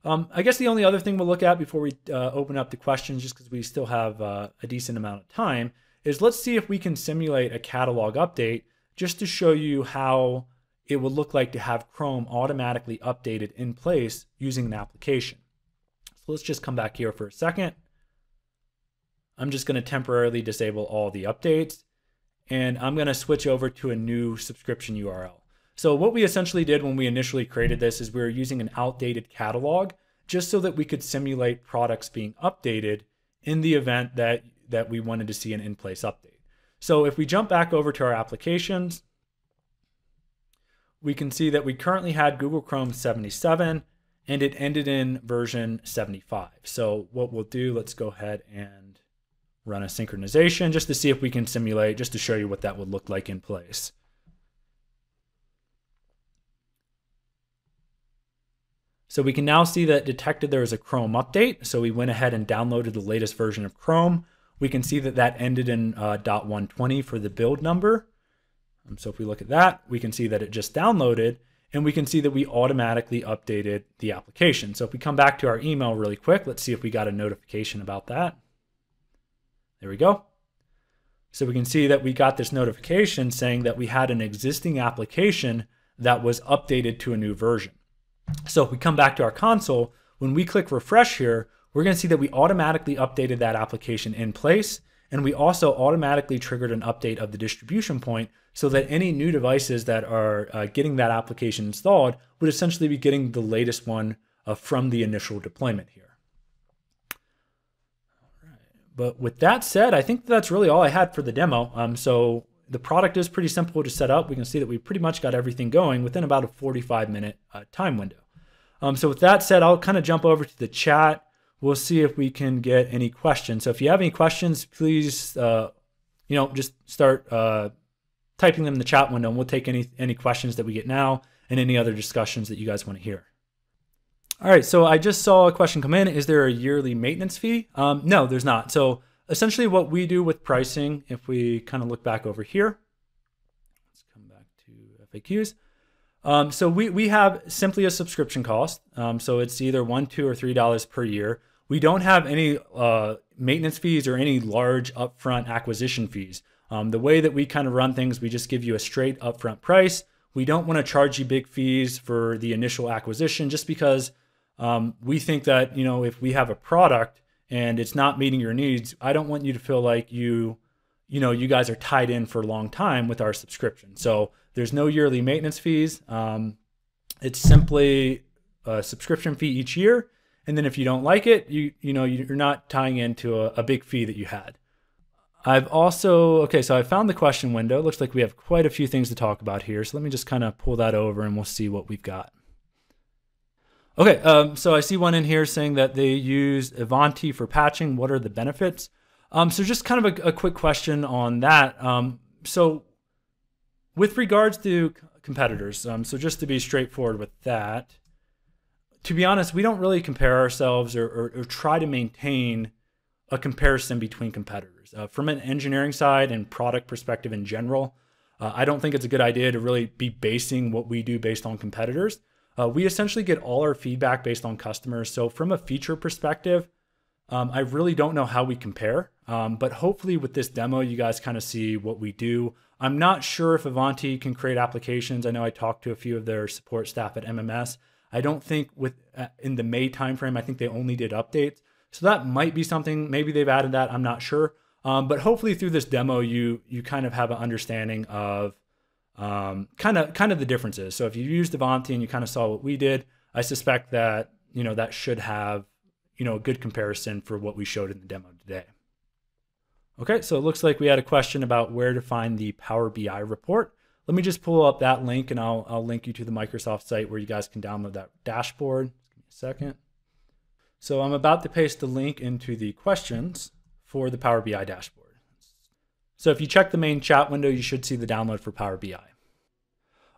I guess the only other thing we'll look at before we open up the questions, just because we still have a decent amount of time, is let's see if we can simulate a catalog update just to show you how it would look like to have Chrome automatically updated in place using an application. So let's just come back here for a second. I'm just going to temporarily disable all the updates, and I'm going to switch over to a new subscription URL. So what we essentially did when we initially created this is we were using an outdated catalog just so that we could simulate products being updated in the event that we wanted to see an in-place update. So if we jump back over to our applications, we can see that we currently had Google Chrome 77 and it ended in version 75. So what we'll do, let's go ahead and run a synchronization just to see if we can simulate, just to show you what that would look like in place. So we can now see that it detected there was a Chrome update. So we went ahead and downloaded the latest version of Chrome. We can see that that ended in .120 for the build number. So if we look at that, we can see that it just downloaded, and we can see that we automatically updated the application. So if we come back to our email really quick, let's see if we got a notification about that. There we go. So we can see that we got this notification saying that we had an existing application that was updated to a new version. So if we come back to our console, when we click refresh here, we're going to see that we automatically updated that application in place, and we also automatically triggered an update of the distribution point so that any new devices that are getting that application installed would essentially be getting the latest one from the initial deployment here. All right. But with that said, I think that's really all I had for the demo. So the product is pretty simple to set up. We can see that we pretty much got everything going within about a 45-minute time window. So with that said, I'll kind of jump over to the chat. We'll see if we can get any questions. So if you have any questions, please, just start typing them in the chat window, and we'll take any questions that we get now and any other discussions that you guys want to hear. All right, so I just saw a question come in. Is there a yearly maintenance fee? No, there's not. So essentially what we do with pricing, if we kind of look back over here, let's come back to FAQs. So we have simply a subscription cost. So it's either $1, $2, or $3 per year. We don't have any maintenance fees or any large upfront acquisition fees. The way that we kind of run things, we just give you a straight upfront price. We don't want to charge you big fees for the initial acquisition just because we think that, if we have a product and it's not meeting your needs, I don't want you to feel like you guys are tied in for a long time with our subscription. So there's no yearly maintenance fees. It's simply a subscription fee each year. And then if you don't like it, you're not tying into a big fee that you had. So I found the question window. It looks like we have quite a few things to talk about here. So let me just kind of pull that over and we'll see what we've got. Okay, so I see one in here saying that they use Avanti for patching. What are the benefits? So just kind of a quick question on that. So with regards to competitors, so just to be straightforward with that, to be honest, we don't really compare ourselves or try to maintain a comparison between competitors. From an engineering side and product perspective in general, I don't think it's a good idea to really be basing what we do based on competitors. We essentially get all our feedback based on customers. So from a feature perspective, I really don't know how we compare, but hopefully with this demo, you guys kind of see what we do. I'm not sure if Avanti can create applications. I know I talked to a few of their support staff at MMS. I don't think in the May timeframe, I think they only did updates. So that might be something, maybe they've added that, I'm not sure. But hopefully through this demo, you kind of have an understanding of kind of the differences. So if you used Avanti and you kind of saw what we did, I suspect that, that should have, a good comparison for what we showed in the demo today. Okay, so it looks like we had a question about where to find the Power BI report. Let me just pull up that link and I'll link you to the Microsoft site where you guys can download that dashboard. Give me a second. So I'm about to paste the link into the questions for the Power BI dashboard. So if you check the main chat window, you should see the download for Power BI.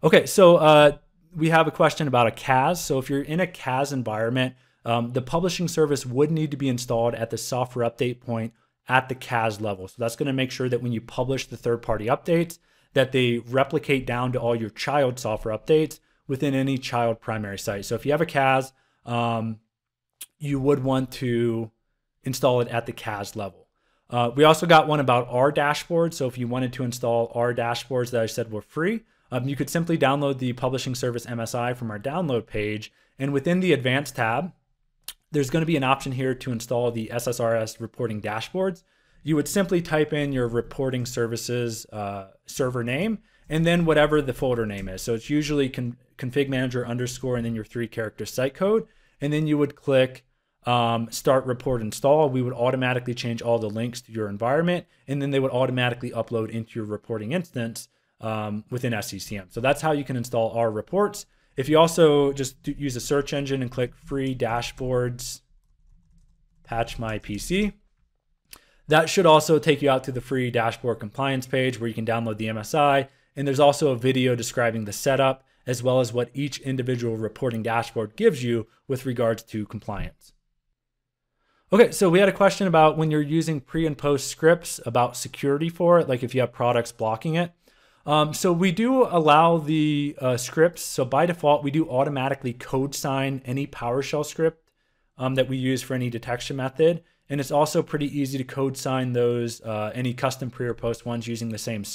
Okay, so we have a question about a CAS. So if you're in a CAS environment, the publishing service would need to be installed at the software update point at the CAS level. So that's going to make sure that when you publish the third-party updates, that they replicate down to all your child software updates within any child primary site. So if you have a CAS, you would want to install it at the CAS level. We also got one about our dashboard. So if you wanted to install our dashboards that I said were free, you could simply download the publishing service MSI from our download page. And within the advanced tab, there's going to be an option here to install the SSRS reporting dashboards. You would simply type in your reporting services server name and then whatever the folder name is. So it's usually config manager underscore and then your 3-character site code. And then you would click start report install. We would automatically change all the links to your environment, and then they would automatically upload into your reporting instance within SCCM. So that's how you can install our reports. If you also just use a search engine and click free dashboards, patch my PC, that should also take you out to the free dashboard compliance page where you can download the MSI. And there's also a video describing the setup as well as what each individual reporting dashboard gives you with regards to compliance. Okay, so we had a question about when you're using pre and post scripts about security for it, like if you have products blocking it. So we do allow the scripts. So by default, we do automatically code sign any PowerShell script that we use for any detection method. And it's also pretty easy to code sign those, any custom pre or post ones using the same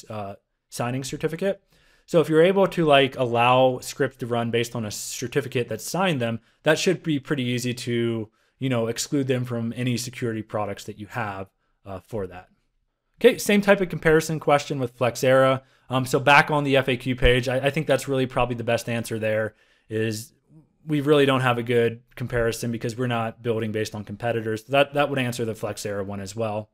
signing certificate. So if you're able to allow scripts to run based on a certificate that signed them, that should be pretty easy to, exclude them from any security products that you have for that. Okay, same type of comparison question with Flexera. So back on the FAQ page, I think that's really probably the best answer there is we really don't have a good comparison because we're not building based on competitors. That would answer the Flexera one as well.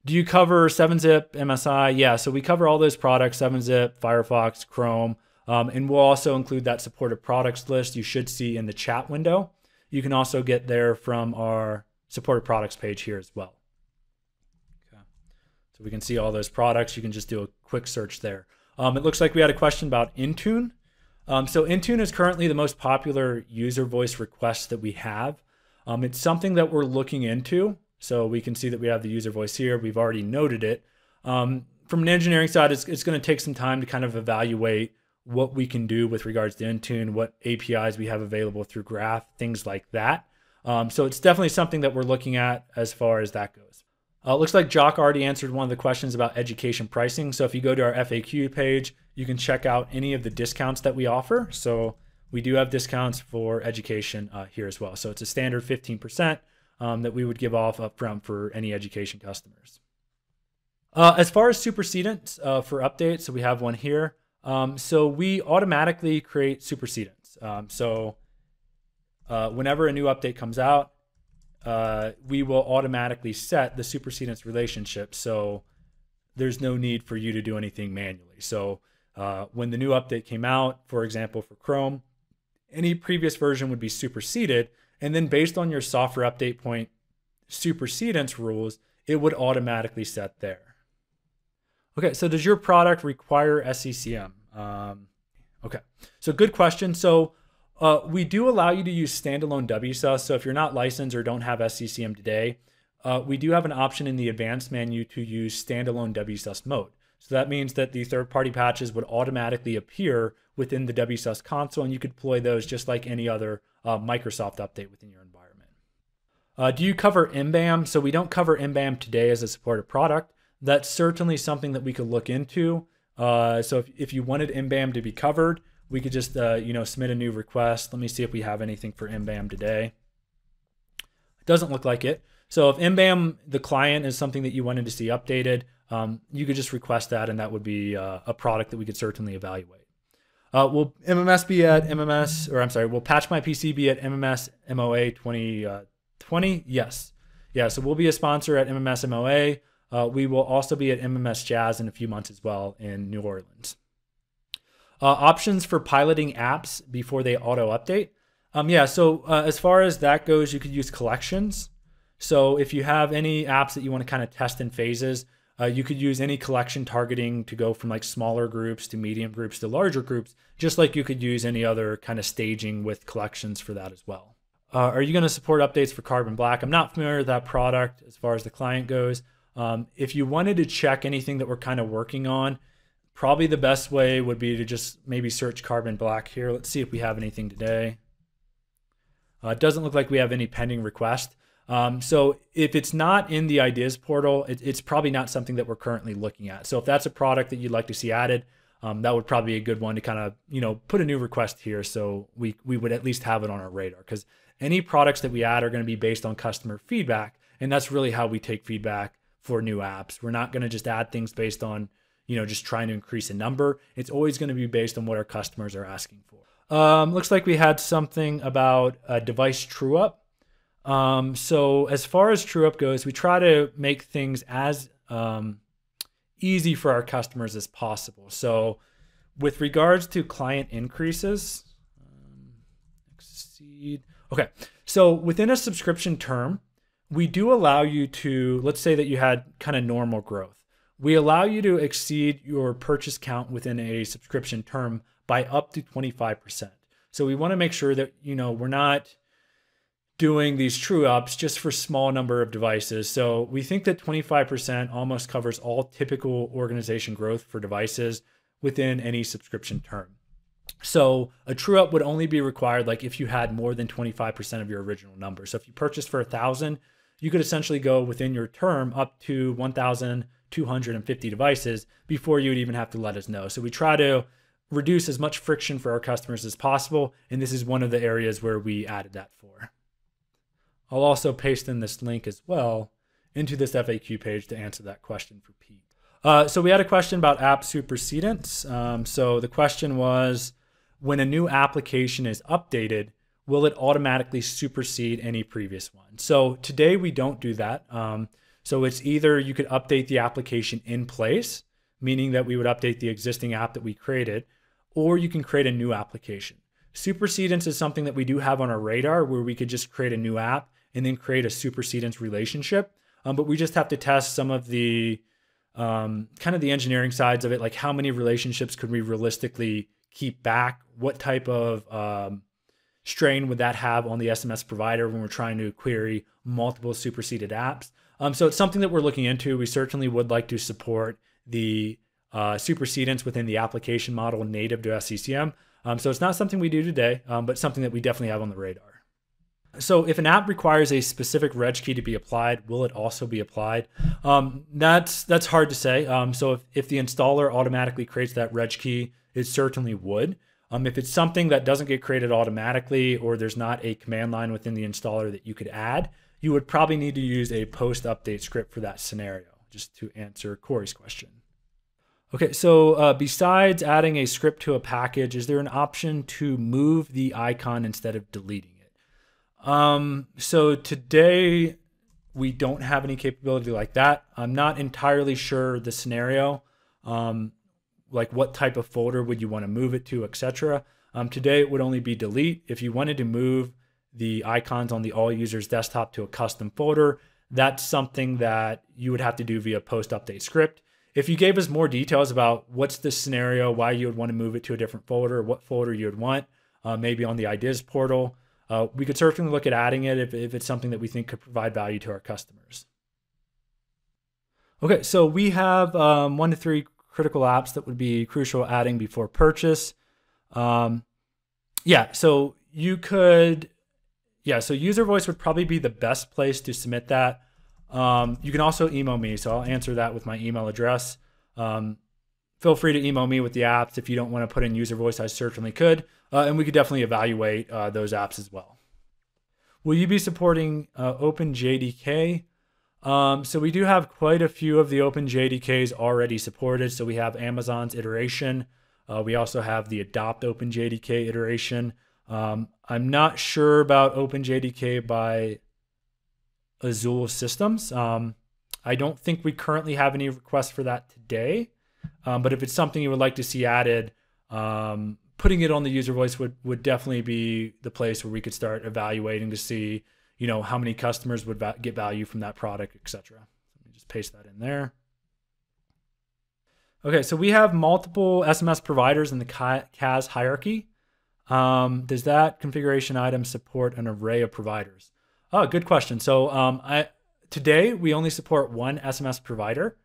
Do you cover 7-Zip, MSI? Yeah, so we cover all those products, 7-Zip, Firefox, Chrome, and we'll also include that supported products list you should see in the chat window. You can also get there from our supported products page here as well. So we can see all those products. You can just do a quick search there. It looks like we had a question about Intune. So Intune is currently the most popular user voice request that we have. It's something that we're looking into. So we can see that we have the user voice here. We've already noted it. From an engineering side, it's going to take some time to kind of evaluate what we can do with regards to Intune, what APIs we have available through Graph, things like that. So it's definitely something that we're looking at as far as that goes. Looks like Jock already answered one of the questions about education pricing. So if you go to our FAQ page, you can check out any of the discounts that we offer. So we do have discounts for education here as well. So it's a standard 15% that we would give off upfront for any education customers. As far as supersedents for updates, so we have one here. So we automatically create supersedents. Whenever a new update comes out, we will automatically set the supersedence relationship. So there's no need for you to do anything manually. So when the new update came out, for example, for Chrome, any previous version would be superseded. And then based on your software update point supersedence rules, it would automatically set there. Okay, so does your product require SCCM? Okay, so good question. So we do allow you to use standalone WSUS. So if you're not licensed or don't have SCCM today, we do have an option in the advanced menu to use standalone WSUS mode. So that means that the third-party patches would automatically appear within the WSUS console, and you could deploy those just like any other Microsoft update within your environment. Do you cover MBAM? So we don't cover MBAM today as a supported product. That's certainly something that we could look into. So if you wanted MBAM to be covered, we could just submit a new request. Let me see if we have anything for MBAM today. It doesn't look like it. So if MBAM, the client, is something that you wanted to see updated, you could just request that, and that would be a product that we could certainly evaluate. Will MMS be at MMS, or I'm sorry, will Patch My PC be at MMS MOA 2020? Yes. Yeah, so we'll be a sponsor at MMS MOA. We will also be at MMS Jazz in a few months as well in New Orleans. Options for piloting apps before they auto-update. So as far as that goes, you could use collections. So if you have any apps that you want to kind of test in phases, you could use any collection targeting to go from like smaller groups to medium groups to larger groups, just like you could use any other kind of staging with collections for that as well. Are you going to support updates for Carbon Black? I'm not familiar with that product as far as the client goes. If you wanted to check anything that we're kind of working on, probably the best way would be to just maybe search Carbon Black here. Let's see if we have anything today. It doesn't look like we have any pending requests. So if it's not in the ideas portal, it's probably not something that we're currently looking at. So if that's a product that you'd like to see added, that would probably be a good one to kind of, put a new request here. So we would at least have it on our radar, because any products that we add are going to be based on customer feedback. And that's really how we take feedback for new apps. We're not going to just add things based on, just trying to increase a number. It's always going to be based on what our customers are asking for. Looks like we had something about a device true up. So as far as true up goes, we try to make things as easy for our customers as possible. So with regards to client increases, exceed. Okay. So within a subscription term, we do allow you to, let's say that you had kind of normal growth. We allow you to exceed your purchase count within a subscription term by up to 25%. So we want to make sure that, we're not doing these true ups just for small number of devices. So we think that 25% almost covers all typical organization growth for devices within any subscription term. So a true up would only be required like if you had more than 25% of your original number. So if you purchased for 1,000, you could essentially go within your term up to 1,250 devices before you would even have to let us know. So we try to reduce as much friction for our customers as possible. And this is one of the areas where we added that for. I'll also paste in this link as well into this FAQ page to answer that question for Pete. So we had a question about app supersedence. So the question was, when a new application is updated, will it automatically supersede any previous one? So today we don't do that. So it's either you could update the application in place, meaning that we would update the existing app that we created, or you can create a new application. Supersedence is something that we do have on our radar, where we could just create a new app and then create a supersedence relationship. But we just have to test some of the kind of the engineering sides of it, like how many relationships could we realistically keep back? What type of strain would that have on the SMS provider when we're trying to query multiple superseded apps? So it's something that we're looking into. We certainly would like to support the supersedence within the application model native to SCCM. So it's not something we do today, but something that we definitely have on the radar. So if an app requires a specific reg key to be applied, will it also be applied? That's hard to say. So if the installer automatically creates that reg key, it certainly would. If it's something that doesn't get created automatically, or there's not a command line within the installer that you could add, you would probably need to use a post-update script for that scenario, just to answer Corey's question. Okay, so besides adding a script to a package, is there an option to move the icon instead of deleting it? So today we don't have any capability like that. I'm not entirely sure the scenario, like what type of folder would you want to move it to, etc. Today it would only be delete. If you wanted to move the icons on the all users desktop to a custom folder, that's something that you would have to do via post-update script. If you gave us more details about what's the scenario, why you would want to move it to a different folder, what folder you would want, maybe on the ideas portal, we could certainly look at adding it if it's something that we think could provide value to our customers. Okay, so we have 1 to 3 critical apps that would be crucial adding before purchase. So you could, Yeah, so user voice would probably be the best place to submit that. You can also email me, so I'll answer that with my email address. Feel free to email me with the apps. If you don't want to put in user voice, I certainly could. And we could definitely evaluate those apps as well. Will you be supporting OpenJDK? So we do have quite a few of the OpenJDKs already supported. So we have Amazon's iteration. We also have the Adopt OpenJDK iteration. I'm not sure about OpenJDK by Azul Systems. I don't think we currently have any requests for that today. But if it's something you would like to see added, putting it on the user voice would definitely be the place where we could start evaluating to see, how many customers would get value from that product, etc. Let me just paste that in there. Okay, so we have multiple SMS providers in the CAS hierarchy. Does that configuration item support an array of providers? Oh, good question. So today we only support one SMS provider.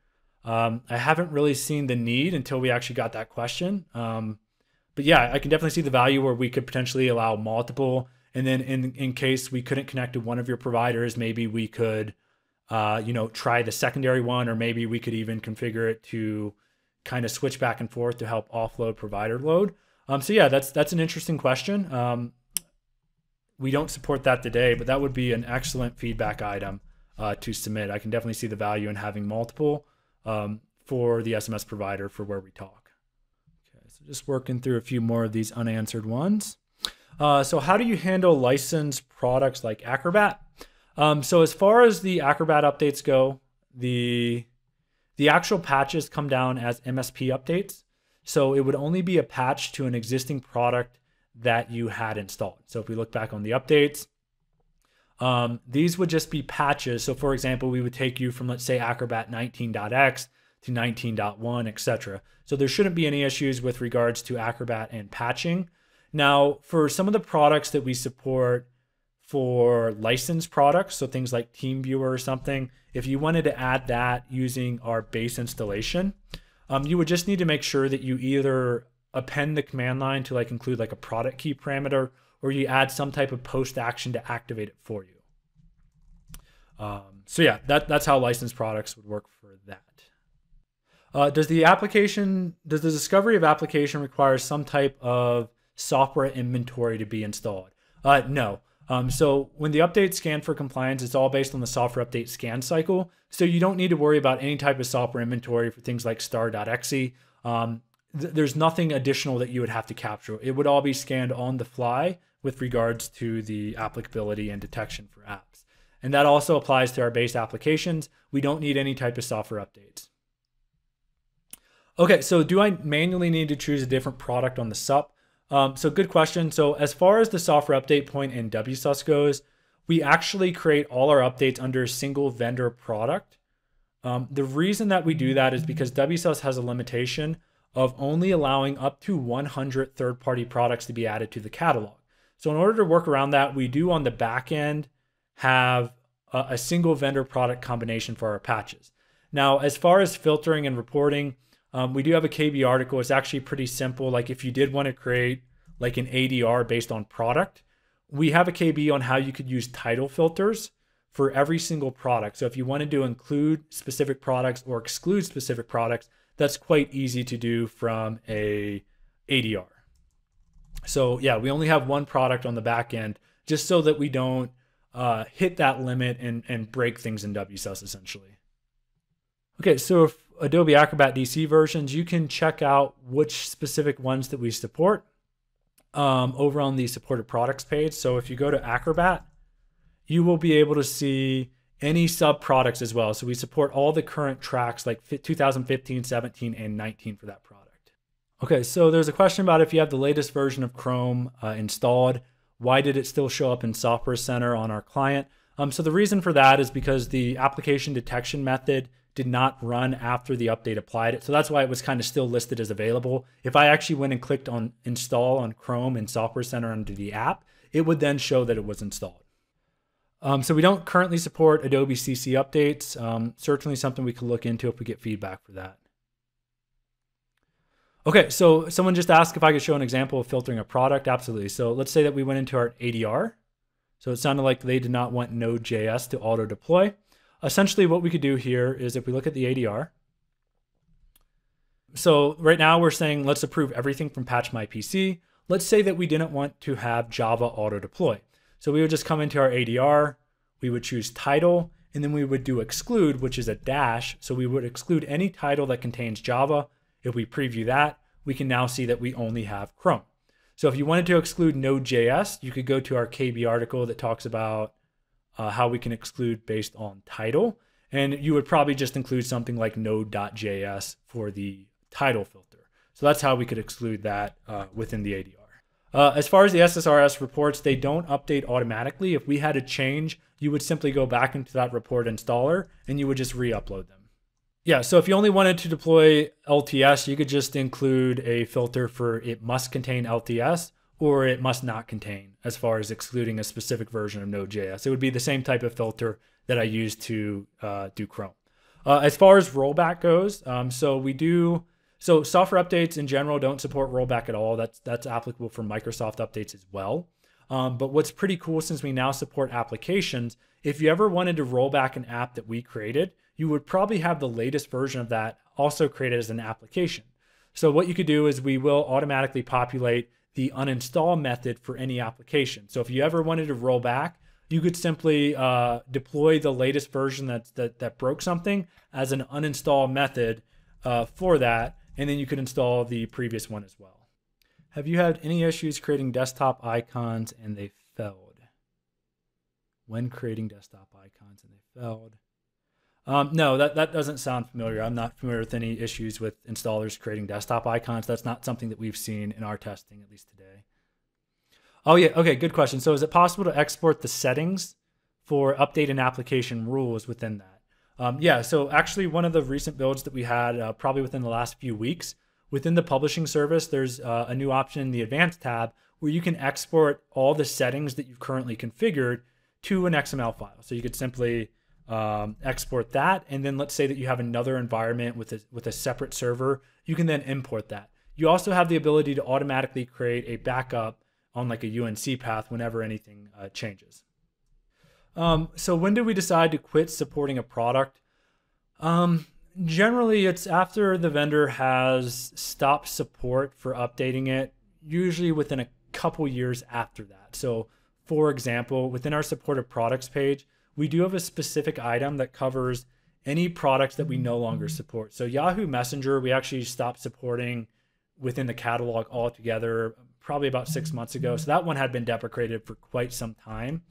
I haven't really seen the need until we actually got that question. But yeah, I can definitely see the value where we could potentially allow multiple. And then in case we couldn't connect to one of your providers, maybe we could, try the secondary one, or maybe we could even configure it to kind of switch back and forth to help offload provider load. So yeah, that's an interesting question. We don't support that today, but that would be an excellent feedback item to submit. I can definitely see the value in having multiple for the SMS provider for where we talk. Okay, so just working through a few more of these unanswered ones. So how do you handle licensed products like Acrobat? So as far as the Acrobat updates go, the actual patches come down as MSP updates. So it would only be a patch to an existing product that you had installed. So if we look back on the updates, these would just be patches. So for example, we would take you from, let's say, Acrobat 19.x to 19.1, etc. So there shouldn't be any issues with regards to Acrobat and patching. Now, for some of the products that we support for licensed products, so things like TeamViewer or something, if you wanted to add that using our base installation, you would just need to make sure that you either append the command line to include a product key parameter, or you add some type of post action to activate it for you. So yeah, that's how licensed products would work for that. Does the discovery of application require some type of software inventory to be installed? No. So when the updates scan for compliance, it's all based on the software update scan cycle. So you don't need to worry about any type of software inventory for things like star.exe. There's nothing additional that you would have to capture. It would all be scanned on the fly with regards to the applicability and detection for apps. And that also applies to our base applications. We don't need any type of software updates. Okay, so do I manually need to choose a different product on the SUP? So good question. So as far as the software update point in WSUS goes, we actually create all our updates under a single vendor product. The reason that we do that is because WSUS has a limitation of only allowing up to 100 third-party products to be added to the catalog. So in order to work around that, we do on the back end have a single vendor product combination for our patches. Now, as far as filtering and reporting, we do have a KB article. It's actually pretty simple. Like if you did want to create like an ADR based on product, we have a KB on how you could use title filters for every single product. So if you wanted to include specific products or exclude specific products, that's quite easy to do from a ADR. So yeah, we only have one product on the back end just so that we don't hit that limit and break things in WSUS essentially. Okay, so if Adobe Acrobat DC versions, you can check out which specific ones that we support over on the supported products page. So if you go to Acrobat, you will be able to see any sub products as well. So we support all the current tracks like 2015, 17, and 19 for that product. Okay, so there's a question about if you have the latest version of Chrome installed, why did it still show up in Software Center on our client? So the reason for that is because the application detection method did not run after the update applied it. So that's why it was kind of still listed as available. If I actually went and clicked on install on Chrome and Software Center under the app, it would then show that it was installed. So we don't currently support Adobe CC updates. Certainly something we could look into if we get feedback for that. Okay, so someone just asked if I could show an example of filtering a product. Absolutely. So let's say that we went into our ADR. So it sounded like they did not want Node.js to auto deploy. Essentially what we could do here is if we look at the ADR, so right now we're saying let's approve everything from patch my PC. Let's say that we didn't want to have Java auto deploy. So we would just come into our ADR, we would choose title, and then we would do exclude, which is a dash. So we would exclude any title that contains Java. If we preview that, we can now see that we only have Chrome. So if you wanted to exclude Node.js, you could go to our KB article that talks about how we can exclude based on title. And you would probably just include something like node.js for the title filter. So that's how we could exclude that within the ADR. As far as the SSRS reports, they don't update automatically. If we had a change, you would simply go back into that report installer and you would just re-upload them. Yeah, so if you only wanted to deploy LTS, you could just include a filter for it must contain LTS or it must not contain, as far as excluding a specific version of Node.js. It would be the same type of filter that I use to do Chrome. As far as rollback goes, so software updates in general don't support rollback at all. That's applicable for Microsoft updates as well. But what's pretty cool, since we now support applications, if you ever wanted to roll back an app that we created, you would probably have the latest version of that also created as an application. So what you could do is we will automatically populate the uninstall method for any application. So if you ever wanted to roll back, you could simply deploy the latest version that broke something as an uninstall method for that, and then you could install the previous one as well. Have you had any issues creating desktop icons and they failed? When creating desktop icons and they failed? No, that doesn't sound familiar. I'm not familiar with any issues with installers creating desktop icons. That's not something that we've seen in our testing, at least today. Oh yeah, okay, good question. So is it possible to export the settings for update and application rules within that? Yeah, so actually one of the recent builds that we had probably within the last few weeks, within the publishing service, there's a new option in the advanced tab where you can export all the settings that you've currently configured to an XML file. So you could simply export that, and then let's say that you have another environment with a separate server, you can then import that. You also have the ability to automatically create a backup on like a UNC path whenever anything changes. So when do we decide to quit supporting a product? Generally, it's after the vendor has stopped support for updating it, usually within a couple years after that. So for example, within our supported products page, we do have a specific item that covers any products that we no longer support. So Yahoo Messenger, we actually stopped supporting within the catalog altogether probably about 6 months ago. So that one had been deprecated for quite some time.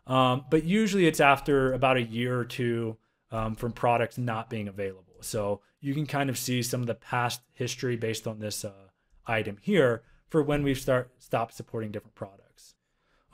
But usually it's after about a year or two from products not being available. So you can kind of see some of the past history based on this item here for when we've stopped supporting different products.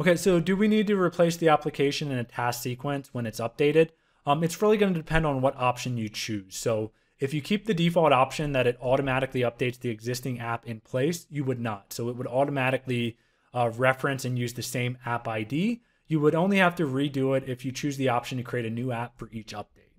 Okay, so do we need to replace the application in a task sequence when it's updated? It's really going to depend on what option you choose. So if you keep the default option that it automatically updates the existing app in place, you would not. So it would automatically reference and use the same app ID. You would only have to redo it if you choose the option to create a new app for each update.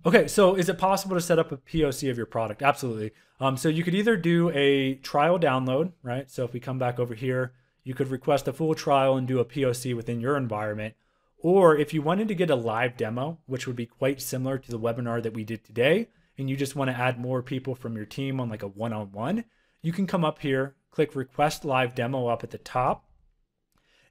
Okay, so is it possible to set up a POC of your product? Absolutely. So you could either do a trial download, right? So if we come back over here, you could request a full trial and do a POC within your environment. Or if you wanted to get a live demo, which would be quite similar to the webinar that we did today, and you just want to add more people from your team on like a one-on-one, you can come up here, click request live demo up at the top.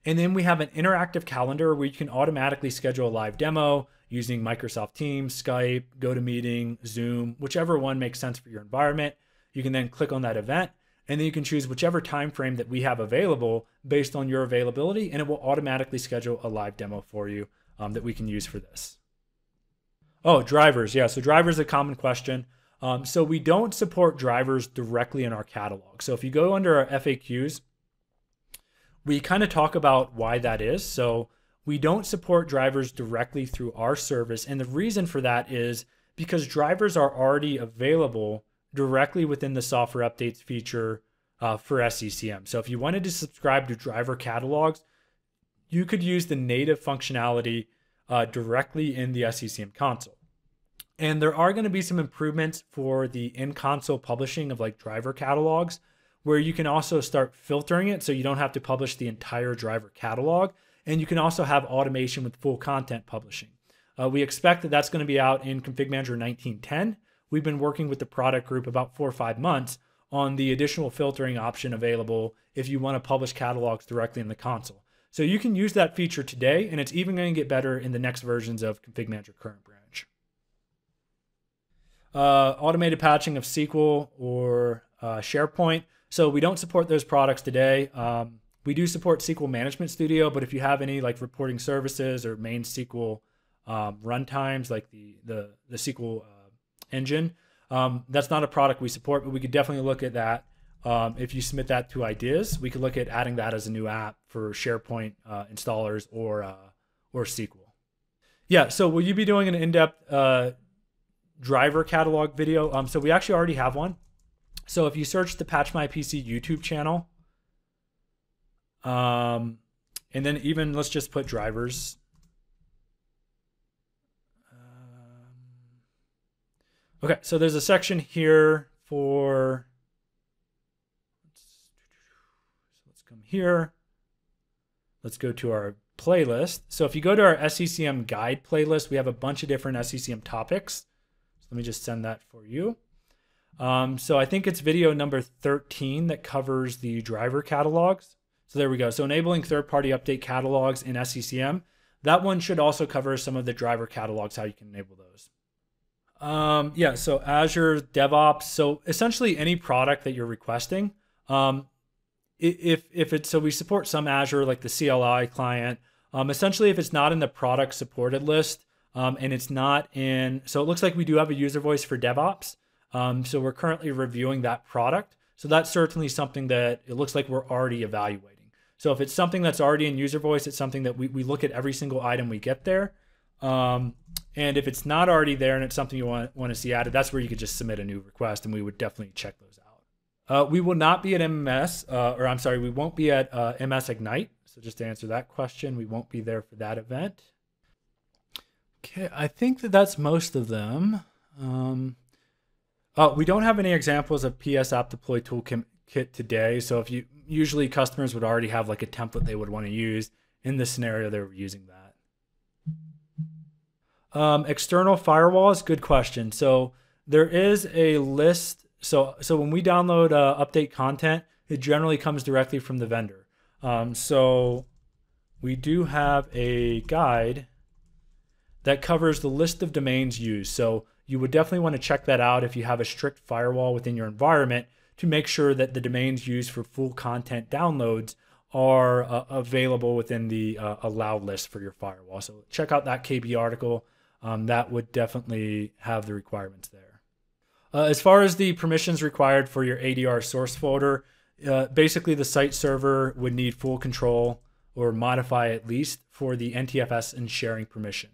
And then we have an interactive calendar where you can automatically schedule a live demo using Microsoft Teams, Skype, GoToMeeting, Zoom, whichever one makes sense for your environment. You can then click on that event, and then you can choose whichever time frame that we have available based on your availability, and it will automatically schedule a live demo for you that we can use for this. Oh, drivers. Yeah, so drivers is a common question. So we don't support drivers directly in our catalog. So if you go under our FAQs, we kind of talk about why that is. So we don't support drivers directly through our service. And the reason for that is because drivers are already available directly within the software updates feature for SCCM. So if you wanted to subscribe to driver catalogs, you could use the native functionality directly in the SCCM console. And there are going to be some improvements for the in-console publishing of like driver catalogs, where you can also start filtering it so you don't have to publish the entire driver catalog. And you can also have automation with full content publishing. We expect that that's going to be out in Config Manager 1910. We've been working with the product group about 4 or 5 months on the additional filtering option available if you want to publish catalogs directly in the console. So you can use that feature today, and it's even going to get better in the next versions of Config Manager Current Branch. Automated patching of SQL or SharePoint. So we don't support those products today. We do support SQL Management Studio, but if you have any like reporting services or main SQL runtimes like the SQL engine, that's not a product we support, but we could definitely look at that. If you submit that to ideas, we could look at adding that as a new app for SharePoint installers or SQL. Yeah, so will you be doing an in-depth driver catalog video? So we actually already have one. So if you search the Patch My PC YouTube channel, and then even let's just put drivers. Okay, so there's a section here for, let's come here. Let's go to our playlist. So if you go to our SCCM guide playlist, we have a bunch of different SCCM topics. So let me just send that for you. So I think it's video number 13 that covers the driver catalogs. So there we go. So enabling third-party update catalogs in SCCM. That one should also cover some of the driver catalogs, how you can enable those. Yeah, so Azure DevOps. So essentially any product that you're requesting, if it's, so we support some Azure, like the CLI client. Essentially, if it's not in the product supported list, and it's not in, so it looks like we do have a user voice for DevOps. So we're currently reviewing that product. So that's certainly something that it looks like we're already evaluating. So if it's something that's already in user voice, it's something that we look at every single item we get there. And if it's not already there and it's something you want to see added, that's where you could just submit a new request, and we would definitely check those out. We will not be at MS, or I'm sorry, we won't be at MS Ignite. So just to answer that question, we won't be there for that event. Okay, I think that that's most of them. We don't have any examples of PS App Deploy Toolkit today. So if you, usually customers would already have like a template they would want to use. In this scenario, they were using that. External firewalls, good question. So there is a list. So when we download update content, it generally comes directly from the vendor. So we do have a guide that covers the list of domains used. So you would definitely want to check that out if you have a strict firewall within your environment to make sure that the domains used for full content downloads are available within the allowed list for your firewall. So check out that KB article. That would definitely have the requirements there. As far as the permissions required for your ADR source folder, basically the site server would need full control or modify at least for the NTFS and sharing permission.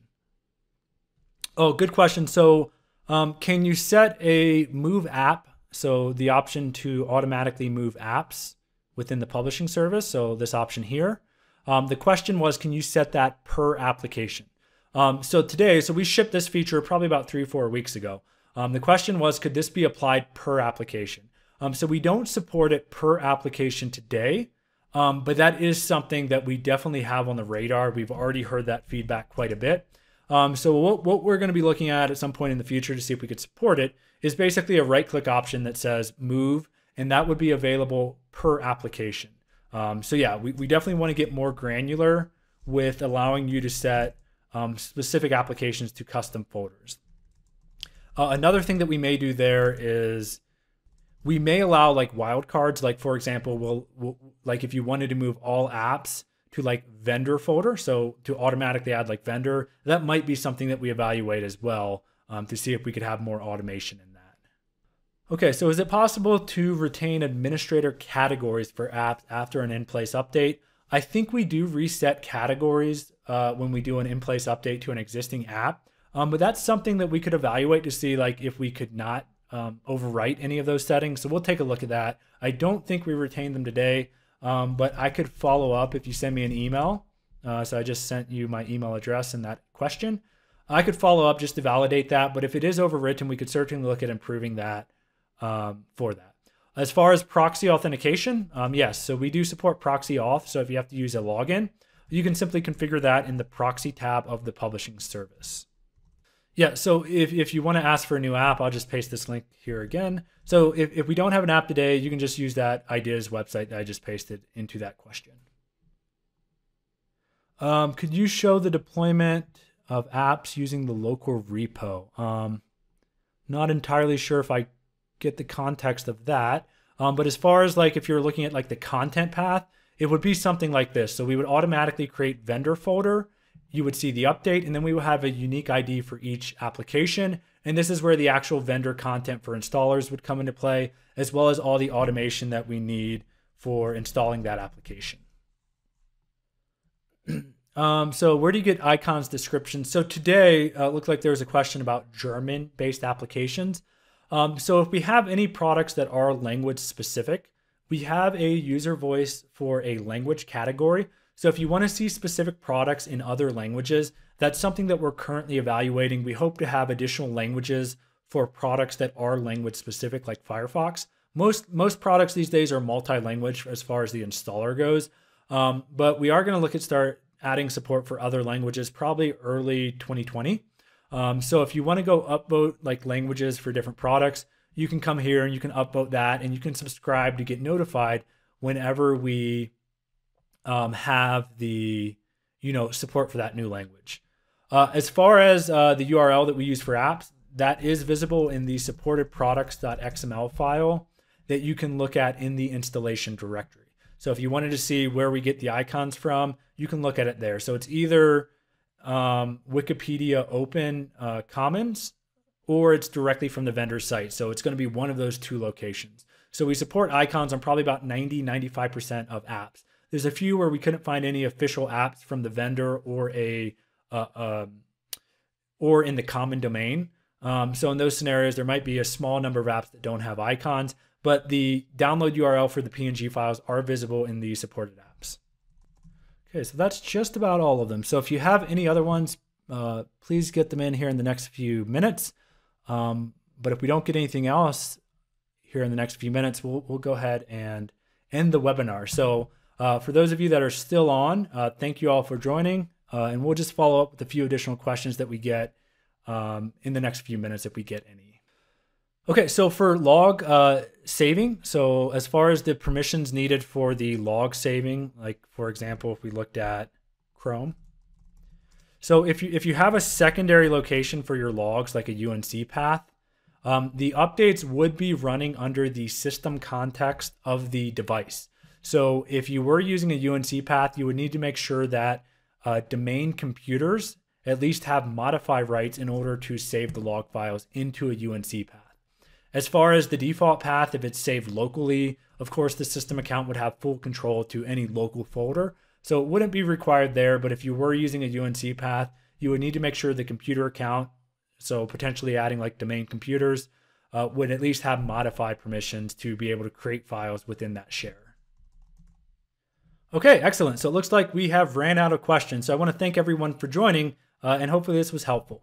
Oh, good question. So can you set a move app? So the option to automatically move apps within the publishing service. So this option here. The question was, can you set that per application? So we shipped this feature probably about 3 or 4 weeks ago. The question was, could this be applied per application? So we don't support it per application today, but that is something that we definitely have on the radar. We've already heard that feedback quite a bit. So what we're going to be looking at some point in the future to see if we could support it is basically a right-click option that says move, and that would be available per application. So yeah, we definitely want to get more granular with allowing you to set specific applications to custom folders. Another thing that we may do there is we may allow like wildcards. Like for example, we'll like if you wanted to move all apps to like vendor folder, so to automatically add like vendor, that might be something that we evaluate as well to see if we could have more automation in that. Okay, so is it possible to retain administrator categories for apps after an in-place update? I think we do reset categories when we do an in-place update to an existing app, but that's something that we could evaluate to see like if we could not overwrite any of those settings. So we'll take a look at that. I don't think we retained them today, but I could follow up if you send me an email. So I just sent you my email address and that question. I could follow up just to validate that, but if it is overwritten, we could certainly look at improving that for that. As far as proxy authentication, yes, so we do support proxy auth. So if you have to use a login, you can simply configure that in the proxy tab of the publishing service. Yeah, so if you want to ask for a new app, I'll just paste this link here again. So if we don't have an app today, you can just use that ideas website that I just pasted into that question. Could you show the deployment of apps using the local repo? Not entirely sure if I get the context of that. But as far as like if you're looking at like the content path, it would be something like this. So we would automatically create vendor folder. You would see the update, and then we will have a unique ID for each application. And this is where the actual vendor content for installers would come into play, as well as all the automation that we need for installing that application. So where do you get icons descriptions? So today, it looked like there was a question about German-based applications. So if we have any products that are language specific, we have a user voice for a language category. So if you want to see specific products in other languages, that's something that we're currently evaluating. We hope to have additional languages for products that are language specific, like Firefox. Most products these days are multi-language as far as the installer goes. But we are going to start adding support for other languages probably early 2020. So if you want to go upvote like languages for different products, you can come here and you can upvote that, and you can subscribe to get notified whenever we have the support for that new language. As far as the URL that we use for apps, that is visible in the supported products.xml file that you can look at in the installation directory. So if you wanted to see where we get the icons from, you can look at it there. So it's either Wikipedia Open Commons, or it's directly from the vendor site. So it's going to be one of those two locations. So we support icons on probably about 90-95% of apps. There's a few where we couldn't find any official apps from the vendor or or in the common domain. So in those scenarios, there might be a small number of apps that don't have icons, but the download URL for the PNG files are visible in the supported apps. Okay, so that's just about all of them. So if you have any other ones, please get them in here in the next few minutes. But if we don't get anything else here in the next few minutes, we'll go ahead and end the webinar. So for those of you that are still on, thank you all for joining. And we'll just follow up with a few additional questions that we get in the next few minutes if we get any. Okay, so for log saving, so as far as the permissions needed for the log saving, like for example, if we looked at Chrome. So if you have a secondary location for your logs, like a UNC path, the updates would be running under the system context of the device. So if you were using a UNC path, you would need to make sure that domain computers at least have modify rights in order to save the log files into a UNC path. As far as the default path, if it's saved locally, of course, the system account would have full control to any local folder. So it wouldn't be required there, but if you were using a UNC path, you would need to make sure the computer account, so potentially adding like domain computers, would at least have modified permissions to be able to create files within that share. Okay, excellent. So it looks like we have ran out of questions. So I want to thank everyone for joining, and hopefully this was helpful.